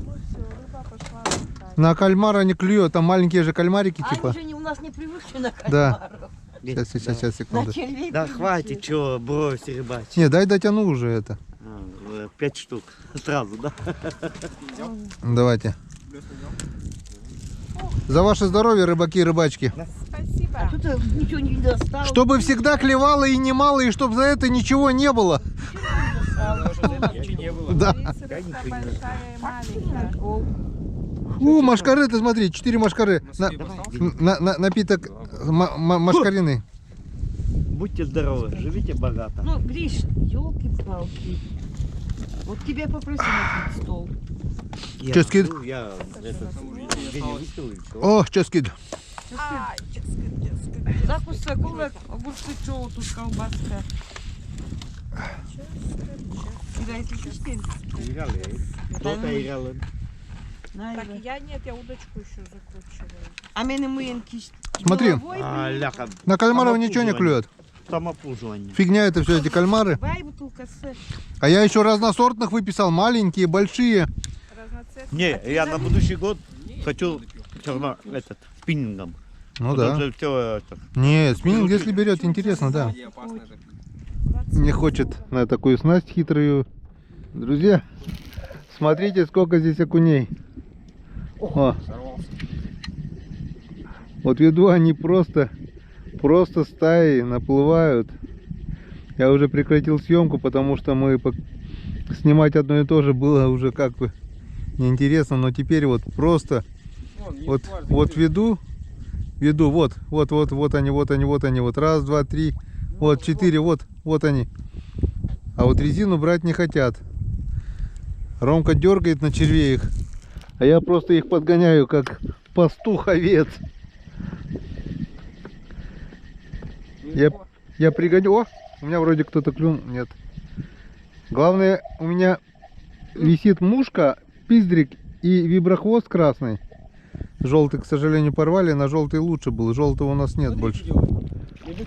Ну все, рыба пошла отдыхать. На кальмара не клюет, там маленькие же кальмарики А типа. они же не, у нас не привыкли на Да. кальмаров. Сейчас, На секунду. червей Да привыкли. хватит, что, брось, рыбачить. Не, дай дотяну уже это. А, 5 штук сразу, да? Давайте. За ваше здоровье, рыбаки и рыбачки. Спасибо. А тут ничего не достал. Чтобы всегда клевало и немало, и чтобы за это ничего не было. Ничего не было. Да. Есть рыбка большая и маленькая. Машкары, ты смотри, 4 машкары. Напиток машкарины. Будьте здоровы, живите богато. Ну, Гриш, елки-палки. Вот тебя попросили накрыть стол. Я Ческид. ношу, я этот, Женю выпил и всё. О, ческид. Ай, ческать. Закус сакулек, огурцы, чоу, тут колбаска. Да, если чистый. Играли, кто-то играл. Так, я нет, я удочку еще закручиваю. А мене мыенки. Смотри. Ляха, На кальмаров ничего не клюет. самопуживание. Фигня это все, эти кальмары. Давай бутылка с... А я еще разносортных выписал, маленькие, большие. Разноцветные. Не, я на будущий год хочу этот, спиннингом. Ну Потому да. что всё это. Нет, спиннинг, если берет, интересно, да. И опасно это. Не хочет на такую снасть хитрую. Друзья, смотрите, сколько здесь окуней. О, Сорвался. вот веду они просто стаи наплывают. Я уже прекратил съемку, потому что снимать одно и то же было уже как бы неинтересно. Но теперь вот просто вот веду, вот они, вот раз, два, три, вот 4, вот они. А вот резину брать не хотят. Ромка дергает на червей их, а я просто их подгоняю как пастух овец. Я пригоню. О, у меня вроде кто-то клюнул. Нет. Главное, у меня висит мушка, пиздрик и виброхвост красный. Желтый, к сожалению, порвали, на желтый лучше был. Желтого у нас нет больше.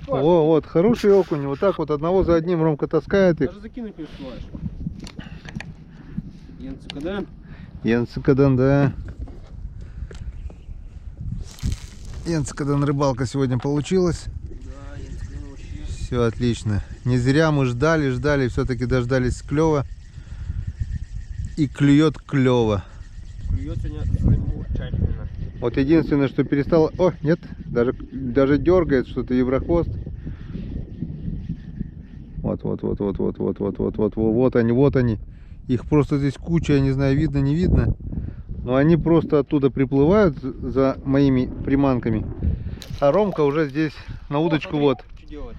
О, вот, хороший окунь. Вот так вот одного за одним Ромка таскает их. Даже закинуть не успеваешь. Янцикадан. Янцикадан, да. Янцикадан рыбалка сегодня получилась. Да, Янцикадан вообще. Все отлично. Не зря мы ждали, все-таки дождались клёва. И клюет клево. Клюет сегодня замечательно. Вот единственное, что перестало... О, нет, даже дергает что-то виброхвост. Вот они. Их просто здесь куча, я не знаю, видно, не видно. Но они просто оттуда приплывают за моими приманками. А Ромка уже здесь на удочку, вот. Что делать?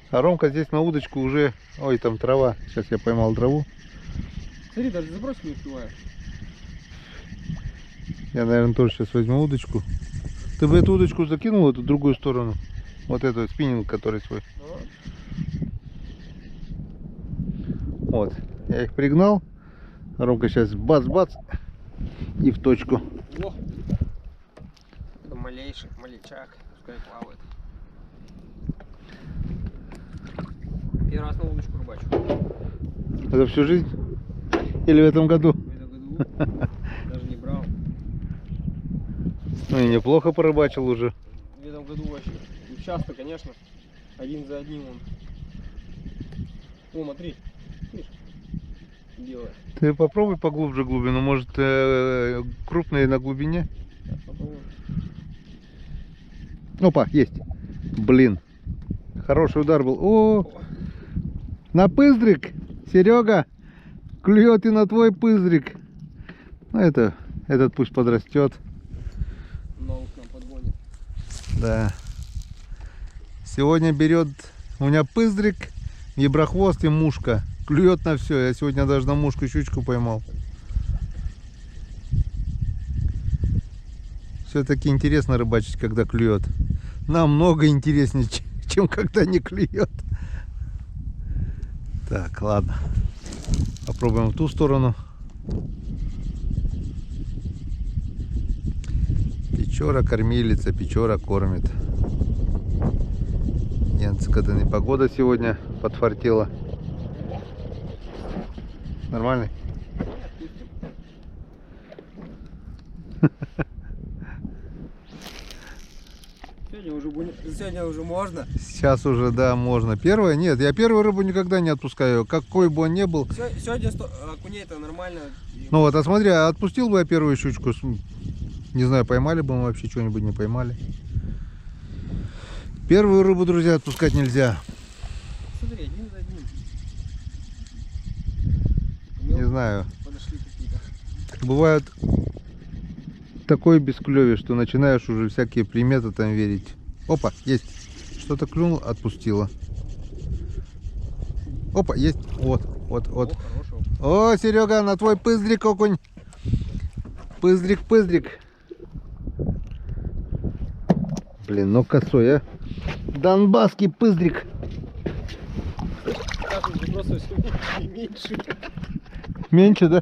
А Ромка здесь на удочку уже... Ой, там трава. Сейчас я поймал траву. Смотри, даже забросить не успеваешь. Я, наверное, тоже сейчас возьму удочку. Ты бы эту удочку закинул в эту другую сторону? Вот эту спиннинг, который свой. Вот. Я их пригнал. Ромка сейчас бац-бац. И в точку. О! Это малейший, малечак. Пускай плавает. Первый раз на удочку рыбачу. За всю жизнь? Или в этом году? В этом году даже не брал. Ну и неплохо порыбачил уже. В этом году вообще. И часто, конечно. Один за одним он. О, смотри. Видишь? Делает. Ты попробуй поглубже глубину. Может, крупные на глубине? Сейчас попробуем. Опа, есть. Блин. Хороший удар был. О! На пыздрик, Серега. Клюет и на твой пыздрик. Ну этот пусть подрастет. Новых нам подгонит. Да. Сегодня берет у меня пыздрик, виброхвост и мушка. Клюет на все. Я сегодня даже на мушку щучку поймал. Все-таки интересно рыбачить, когда клюет. Намного интереснее, чем когда не клюет. Так, ладно. Попробуем в ту сторону. Печора кормилица, печора кормит. Янцикадан, и погода сегодня подфартила. Нормальный? Все Сегодня уже можно. Сейчас уже, да, можно. Первое? Нет, я первую рыбу никогда не отпускаю, какой бы он ни был. Сегодня окуней-то нормально. Ну вот, а смотри, а отпустил бы я первую щучку, не знаю, поймали бы мы вообще что-нибудь, не поймали. Первую рыбу, друзья, отпускать нельзя. Смотри, один за одним. Не знаю. Подошли какие-то. Бывает такое бесклёвие, что начинаешь уже всякие приметы там верить. Опа, есть. Что-то клюнул, отпустила. Опа, есть. Вот, вот, вот. О, хорошего. О, Серега, на твой пыздрик окунь. Пыздрик, пыздрик. Блин, ну косой, а. Донбасский пыздрик. Так уже просто все меньше. Меньше, да?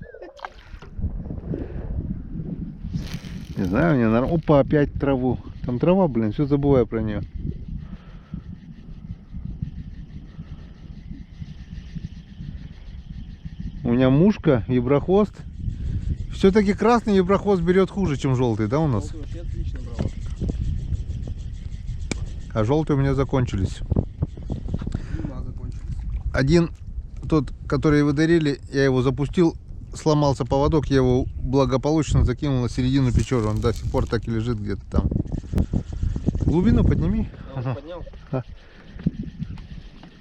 Не знаю, мне нормально. Опа, опять траву. Там трава, блин, все забываю про нее. У меня мушка, виброхвост. Все-таки красный виброхвост берет хуже, чем желтый, да, у нас? Желтый вообще отлично брала. А желтые у меня закончились. Да, закончились. Один, тот, который вы дарили, я его запустил, сломался поводок, я его благополучно закинул на середину печоры. Он до сих пор так и лежит где-то там. Глубину подними. Я уже поднял.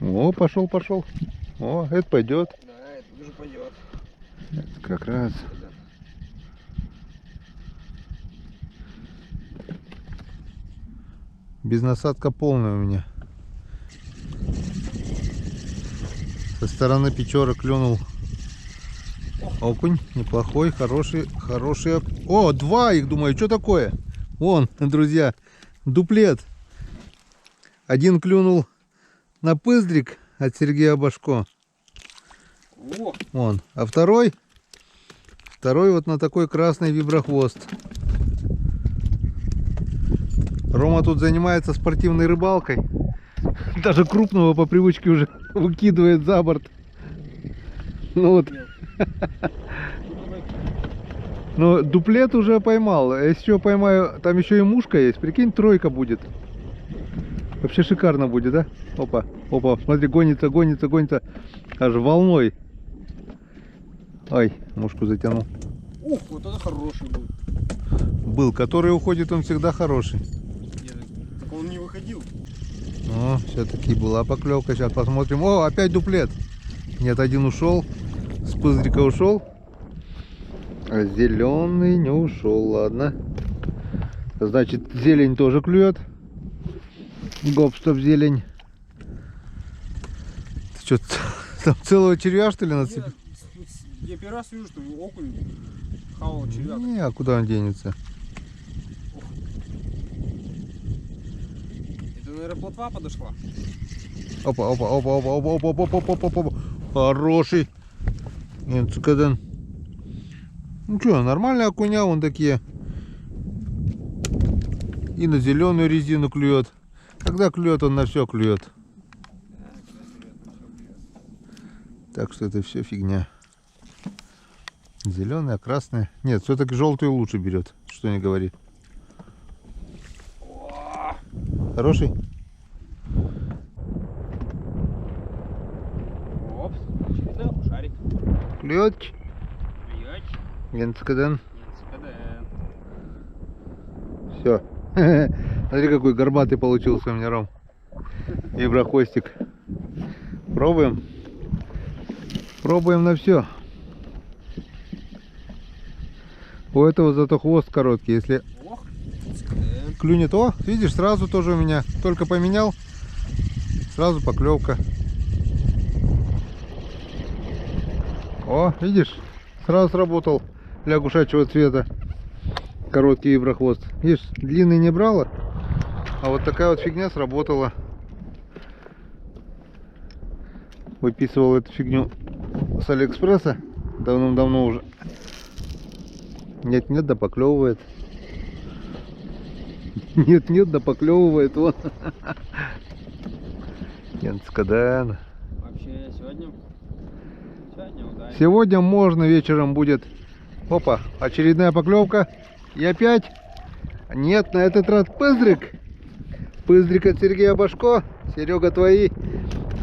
О, пошел, пошел. О, это пойдет. Да, это уже пойдет. Это как раз. Без насадка полная у меня. Со стороны печоры клюнул окунь. Неплохой, хороший, хороший. О, два их, думаю, что такое? Вон, друзья, дуплет. Один клюнул на пыздрик от Сергея Башко. О, Вон. А второй вот на такой красный виброхвост. Рома тут занимается спортивной рыбалкой. Даже крупного по привычке уже выкидывает за борт. Ну вот. Ну, дуплет уже поймал. А если еще поймаю, там еще и мушка есть. Прикинь, тройка будет. Вообще шикарно будет, да? Опа, опа, смотри, гонится, гонится, гонится. Аж волной. Ай, мушку затянул. ух, вот это хороший был. Был, который уходит, он всегда хороший. Так он не выходил. О, все-таки была поклевка. Сейчас посмотрим. О, опять дуплет. Нет, один ушел. С пыздрика ушел. А зеленый не ушел. Ладно. Значит, зелень тоже клюет. Гоп-стоп, зелень. Ты что, там целого червя, что ли, нацепил? Я первый раз вижу, что окунь хавал червяк. Не, а куда он денется? Это, наверное, плотва подошла. Опа, опа, опа, опа, опа, опа, опа, опа, опа, опа. Хороший. Инцкаден. Ну что, нормальные окуня вон такие. И на зеленую резину клюет. Когда клюет, он на все клюет. Так что это все фигня. Зеленая, красная. Нет, все-таки желтую лучше берет. Что не говори. Хороший? Оп, очередной шарик. Клюет. Клюет. Инцкаден. Инцкаден. Все. Смотри, какой горбатый получился у меня, Ром. Виброхвостик. Пробуем. Пробуем на все. У этого зато хвост короткий. Если Ох, клюнет, о, видишь, сразу тоже у меня. Только поменял, сразу поклевка. О, видишь, сразу сработал лягушачьего цвета. Короткий виброхвост. Видишь, длинный не брала, а вот такая вот фигня сработала. Выписывал эту фигню с Алиэкспресса давным-давно уже. Нет-нет, да поклевывает. Нет-нет, да поклевывает. Вот. Инцкаден. вообще сегодня удачно. Сегодня можно, вечером будет. Опа, очередная поклевка. И опять. Нет, на этот раз пыздрик. Пыздрик от Сергея Башко. Серега, твои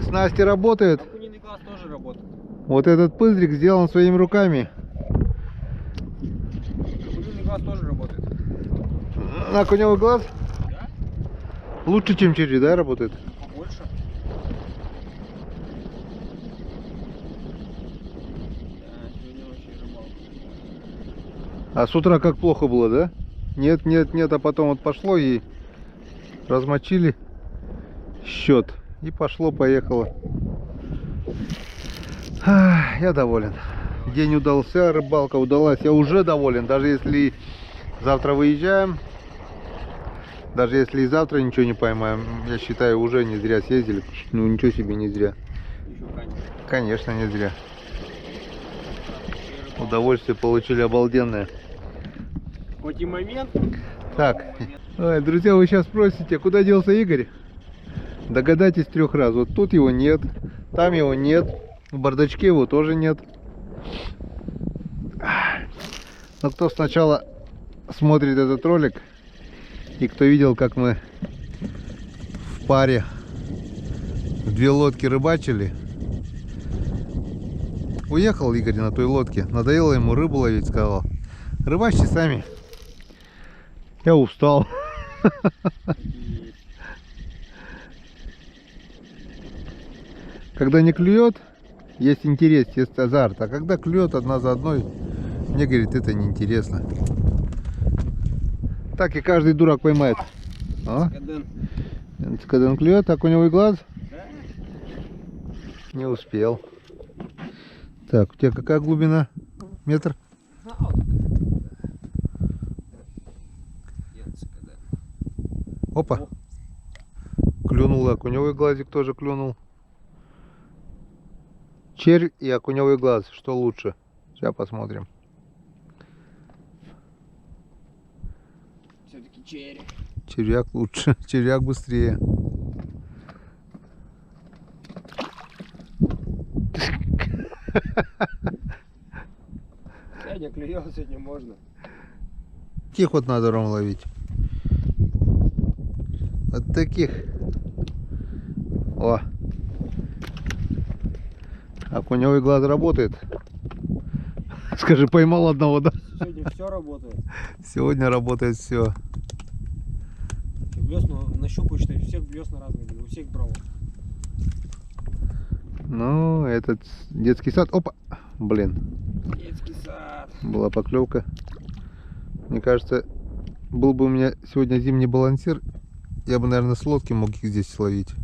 снасти работают. Окуниный глаз тоже работает. Вот этот пыздрик сделан своими руками. Окуниный глаз тоже работает. На окуневый глаз? Да? Лучше, чем черри, да, работает? Побольше. Да, сегодня вообще рыбалка. А с утра как плохо было, да? Нет, нет, нет, а потом вот пошло и размочили счет. И пошло-поехало. Я доволен. День удался, рыбалка удалась. Я уже доволен. Даже если завтра выезжаем, даже если и завтра ничего не поймаем, я считаю, уже не зря съездили. Ну ничего себе, не зря. Еще конечно. Конечно, не зря. Удовольствие получили обалденное. Хоть и момент. Так, ой, друзья, вы сейчас спросите, куда делся Игорь? Догадайтесь 3 раз. Вот тут его нет, там его нет, в бардачке его тоже нет. Но кто сначала смотрит этот ролик и кто видел, как мы в паре в 2 лодки рыбачили, уехал Игорь на той лодке, надоело ему рыбу ловить, сказал: рыбачьте сами. Я устал. Когда не клюет, есть интерес, есть азарт. А когда клюет одна за одной, мне, говорит, это неинтересно. Так и каждый дурак поймает. А? Когда он клюет, так у него и глаз. Не успел. Так, у тебя какая глубина? Метр? Опа. Клюнул, и окуневый глазик тоже клюнул. Червь и окуневый глаз, что лучше? Сейчас посмотрим. Все-таки черри. Червяк лучше, червяк быстрее. Сегодня клюет, сегодня можно. Таких вот надо, Ром, ловить. Вот таких. О. Окуневый глаз работает. Скажи, поймал одного, да? Сегодня все работает. Сегодня работает все. Блесну нащупаю, что у всех блесна разные были, у всех брал. Ну, этот детский сад. Опа! Блин. Детский сад. Была поклевка. Мне кажется, был бы у меня сегодня зимний балансир, я бы, наверное, с лодки мог их здесь словить.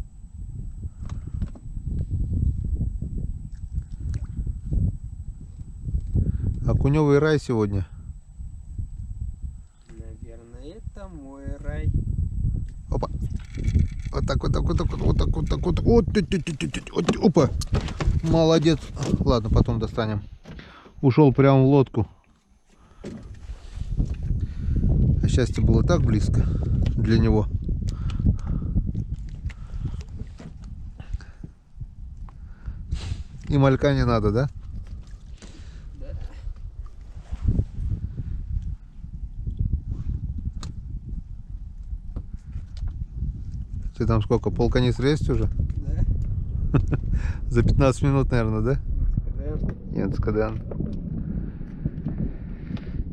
Окуневый рай сегодня. Наверное, это мой рай. Опа. Вот так, вот так, вот так, вот так, вот так, вот. Вот, опа. Молодец. Ладно, потом достанем. Ушел прямо в лодку. А счастье было так близко для него. И малька не надо, да? Ты там сколько, полканистры есть уже? Да. За 15 минут, наверное, да? Да. Янцкадан.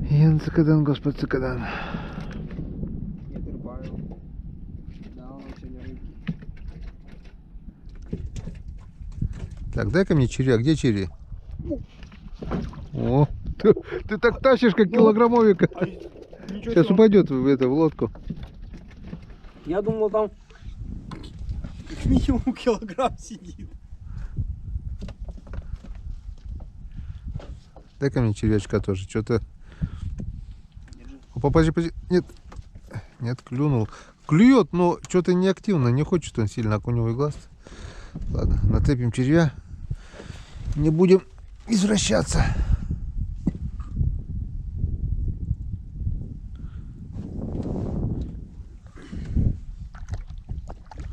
Янцкадан, господь Цикадан. Я рыбаю. Да, он сегодня рыбки. Так, дай-ка мне червя. Где черви? О, ты так тащишь, как килограммовика. Ничего Сейчас себе. упадет в лодку. Я думал, там минимум килограмм сидит. Дай-ка мне червячка тоже. Что-то... Опа, подожди. Нет. Нет, клюнул. Клюет, но что-то неактивно. Не хочет он сильно окуневый глаз. Ладно, нацепим червя. Не будем извращаться.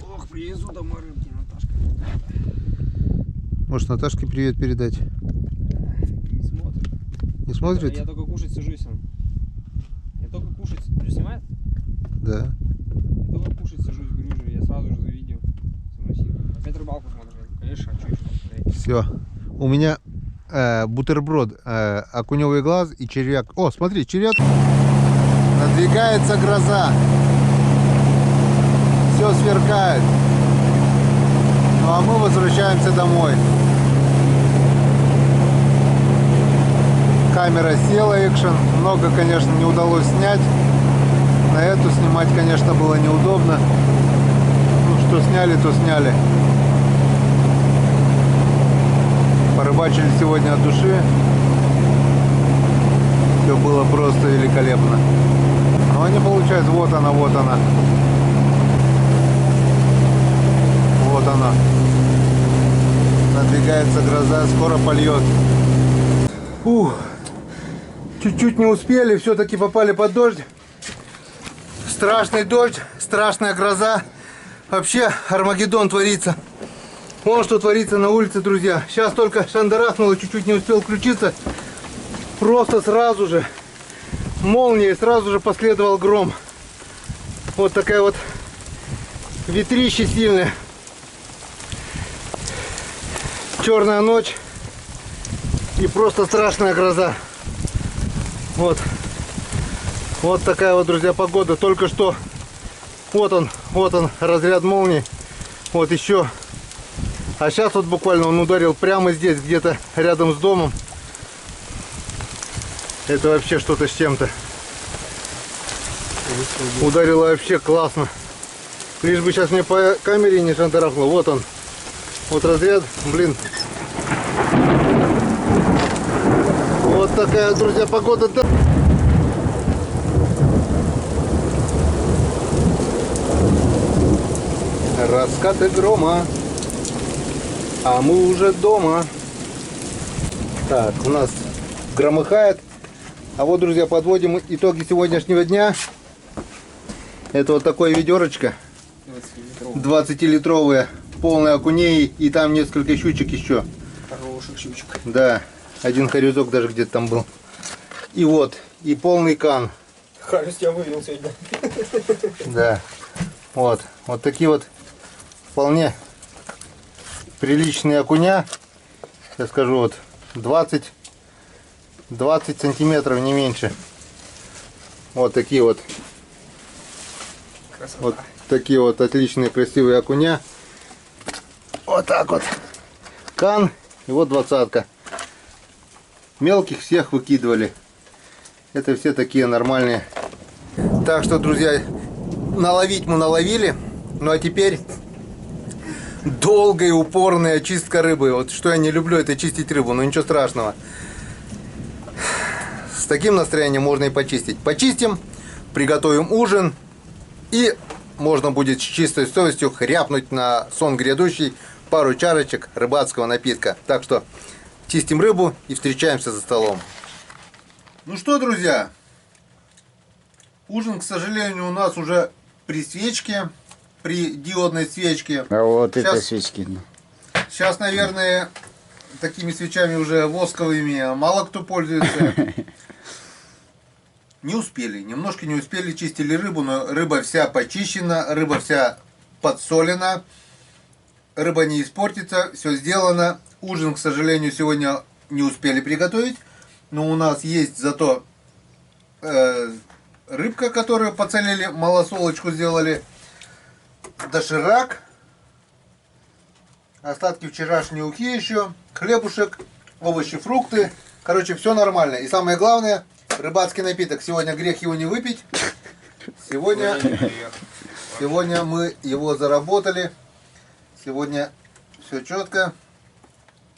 Ох, привезу домой рыбки, Наташка. Может, Наташке привет передать? Не смотрит. Не смотрит? Я только кушать сажусь. Я только кушать. Ты снимает? Да. Я только кушать сажусь. Говорю, Все. У меня бутерброд, окуневый глаз и червяк. О, смотри, червяк. Надвигается гроза. Все сверкает. Ну а мы возвращаемся домой. Камера села, экшен. Много, конечно, не удалось снять. На эту снимать, конечно, было неудобно. Ну, что сняли, то сняли. Порыбачили сегодня от души. Все было просто великолепно. Но не получается. Вот она, вот она. Вот она. Надвигается гроза, скоро польет. Ух. Чуть-чуть не успели, все-таки попали под дождь. Страшный дождь, страшная гроза. Вообще Армагеддон творится. Вон что творится на улице, друзья. Сейчас только шандарахнуло, чуть-чуть не успел включиться. Просто сразу же молния, и сразу же последовал гром. Вот такая вот ветрище сильное. Черная ночь и просто страшная гроза. Вот. Вот такая вот, друзья, погода. Только что вот он разряд молнии. Вот еще. А сейчас вот буквально он ударил прямо здесь, где-то рядом с домом. Это вообще что-то с чем-то. Ударило вообще классно. Лишь бы сейчас мне по камере не шандарахнуло. Вот он. Вот разряд. Блин. Вот такая, друзья, погода. Раскаты грома. А мы уже дома. Так, у нас громыхает. А вот, друзья, подводим итоги сегодняшнего дня. Это вот такое ведерочко. 20-литровые. Полные окуней. И там несколько щучек еще. Хороших щучек. Да. Один хорезок даже где-то там был. И вот. И полный кан. Харюс я вывел сегодня. Да. Вот. Вот такие вот вполне приличные окуня. Я скажу, вот 20 сантиметров, не меньше. Вот такие вот. Красота. Вот такие вот отличные красивые окуня. Вот так вот. Кан. И вот 20-ка. Мелких всех выкидывали. Это все такие нормальные. Так что, друзья, наловить мы наловили. Ну а теперь долгая и упорная чистка рыбы. Вот что я не люблю, это чистить рыбу. Но ничего страшного. С таким настроением можно и почистить. Почистим, приготовим ужин. И можно будет с чистой совестью хряпнуть на сон грядущий пару чарочек рыбацкого напитка. Так что чистим рыбу и встречаемся за столом. Ну что, друзья, ужин, к сожалению, у нас уже при свечке, при диодной свечке. А вот Сейчас- это свечки. Сейчас, наверное, такими свечами уже восковыми мало кто пользуется. Не успели, немножко не успели, чистили рыбу, но рыба вся почищена, рыба вся подсолена, рыба не испортится, все сделано. Ужин, к сожалению, сегодня не успели приготовить, но у нас есть зато рыбка, которую поцелили, малосолочку сделали, доширак, остатки вчерашней ухи еще, хлебушек, овощи, фрукты. Короче, все нормально. И самое главное, рыбацкий напиток. Сегодня грех его не выпить. Сегодня мы его заработали. Сегодня все четко.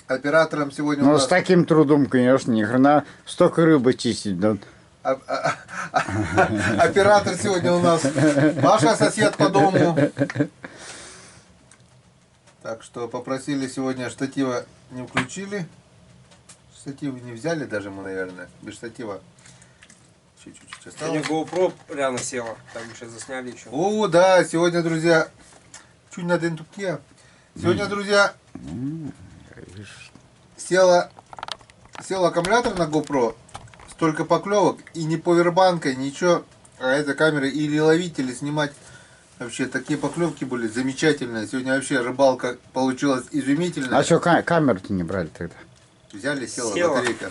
Оператором сегодня у Ну, нас... с таким трудом, конечно, ни хрена столько рыбы чистить. Да. Оператор сегодня у нас Маша, сосед по дому. Так что попросили сегодня, штатива не включили. Штатив не взяли даже мы, наверное. Без штатива чуть-чуть Сегодня осталось. GoPro рано села. Так мы сейчас засняли еще. О, да, сегодня, друзья, чуть на дентуке. Сегодня, друзья, сел аккумулятор на GoPro, столько поклевок, и не повербанкой, ничего, а эта камера или ловить, или снимать Вообще, такие поклевки были замечательные. Сегодня вообще рыбалка получилась изумительная. А что, камеру-то не брали тогда? Взяли, села Села. батарейка.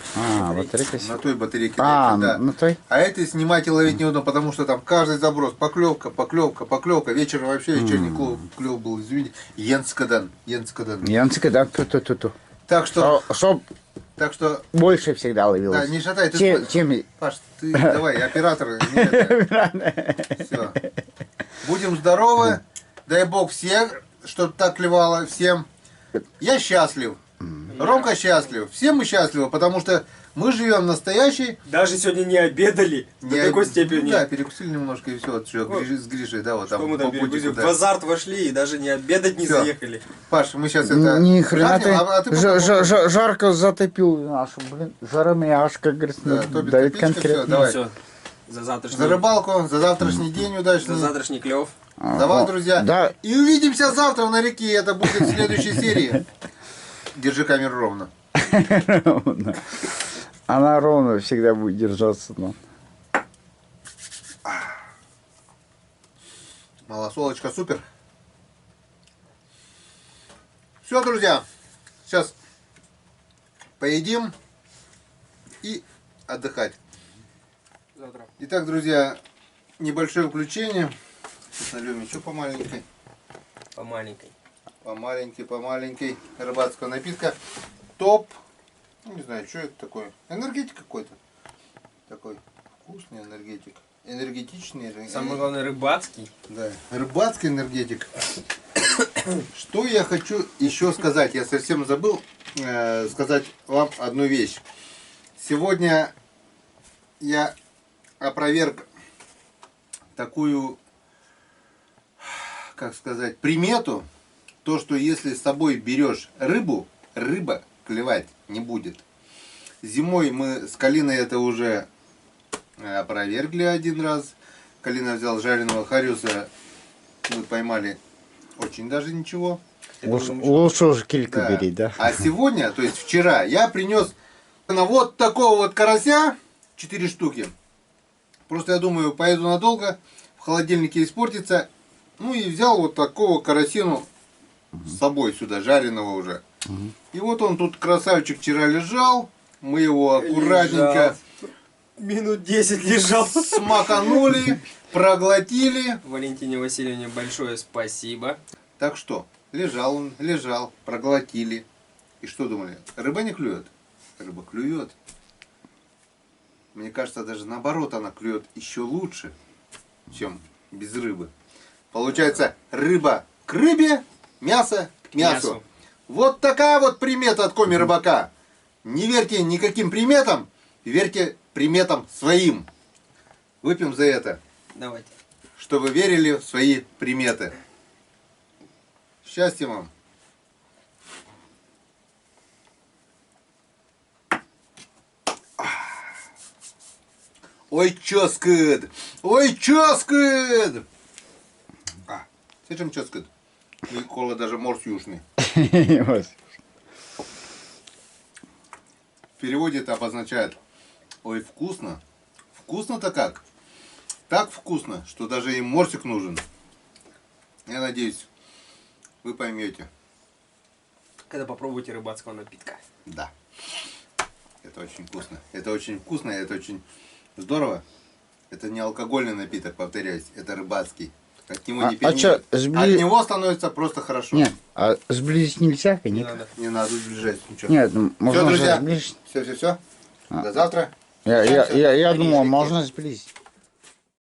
Батарейка На села. той батарейке. А, да. на той? А это снимать и ловить неудобно, потому что там каждый заброс, поклевка, поклевка, поклевка. Вечером вообще вечерний клев был, извините. Йенскадан. Янцика, да, ту-ту-ту-ту. Так что, Чтоб больше всегда да, ловилось. не шатай, ты, Чем... Паш, ты давай, оператор. Все. Будем здоровы. Дай бог всем, чтобы так клевало всем. Я счастлив. Ромка счастлив. Все мы счастливы, потому что мы живем настоящей. Даже сегодня не обедали до такой степени. Да, перекусили немножко и все. Вот, с Гришей, да, вот Что там мы там по пути перекусили? туда. В азарт вошли и даже не обедать не Всё. заехали. Паш, мы сейчас это... Ни хрена ты, жарим, а ты потом- жарко затопил нашу, блин, жаромяшка, говорит, Да, Тоби, давит топичка, конкретно. всё, давай. Все. За завтрашний, За рыбалку, за завтрашний день за удачный. завтрашний клев. Давай, друзья. Да, И увидимся завтра на реке. Это будет в следующей серии. Держи камеру ровно. ровно. Она ровно всегда будет держаться. Но. Малосолочка, супер. Все, друзья. Сейчас поедим и отдыхать. Завтра. Итак, друзья, небольшое включение. Сейчас нальем еще по маленькой. По маленькой. По маленькой рыбацкого напитка. Топ. Ну, не знаю, что это такое. Энергетик какой-то. Такой вкусный энергетик. Энергетичный. Самое главное, рыбацкий. Да, рыбацкий энергетик. Что я хочу еще сказать? Я совсем забыл сказать вам одну вещь. Сегодня я опроверг такую, как сказать, примету. То, что если с собой берешь рыбу, рыба клевать не будет. Зимой мы с Калиной это уже опровергли один раз. Калина взял жареного хариуса. Мы поймали очень даже ничего. Лучше уж кильку Да. бери, да? А сегодня, то есть вчера, я принес на вот такого вот карася 4 штуки. Просто я думаю, поеду надолго, в холодильнике испортится. Ну и взял вот такого карасину с собой сюда, жареного уже. И вот он тут, красавчик, вчера лежал. Мы его аккуратненько Минут 10 лежал. смаканули, проглотили. Валентине Васильевне большое спасибо. Так что, лежал он, лежал, проглотили. И что думали? Рыба не клюет? Рыба клюет. Мне кажется, даже наоборот она клюет еще лучше, чем без рыбы. Получается, рыба к рыбе, мясо к мясу. Мясу. Вот такая вот примета от Коми Рыбака. Не верьте никаким приметам, верьте приметам своим. Выпьем за это, Давайте. что вы верили в свои приметы. Счастья вам! Ой, чоскыд! Ой, чоскыд! Сечем чоскыд. И кола даже морс южный. В переводе это обозначает: ой, вкусно. Вкусно-то как? Так вкусно, что даже и морсик нужен. Я надеюсь, вы поймете. Когда попробуйте рыбацкого напитка. Да. Это очень вкусно. Это очень вкусно, и это очень здорово. Это не алкогольный напиток, повторяюсь, это рыбацкий. От него не а чё, От него становится просто хорошо. Нет, а сблизить нельзя, Не конечно. надо. Не надо сближать ничего. Нет, ну, можно же друзья. сблизить. Все. До завтра. Я Общаемся на думал, реке. можно сблизить.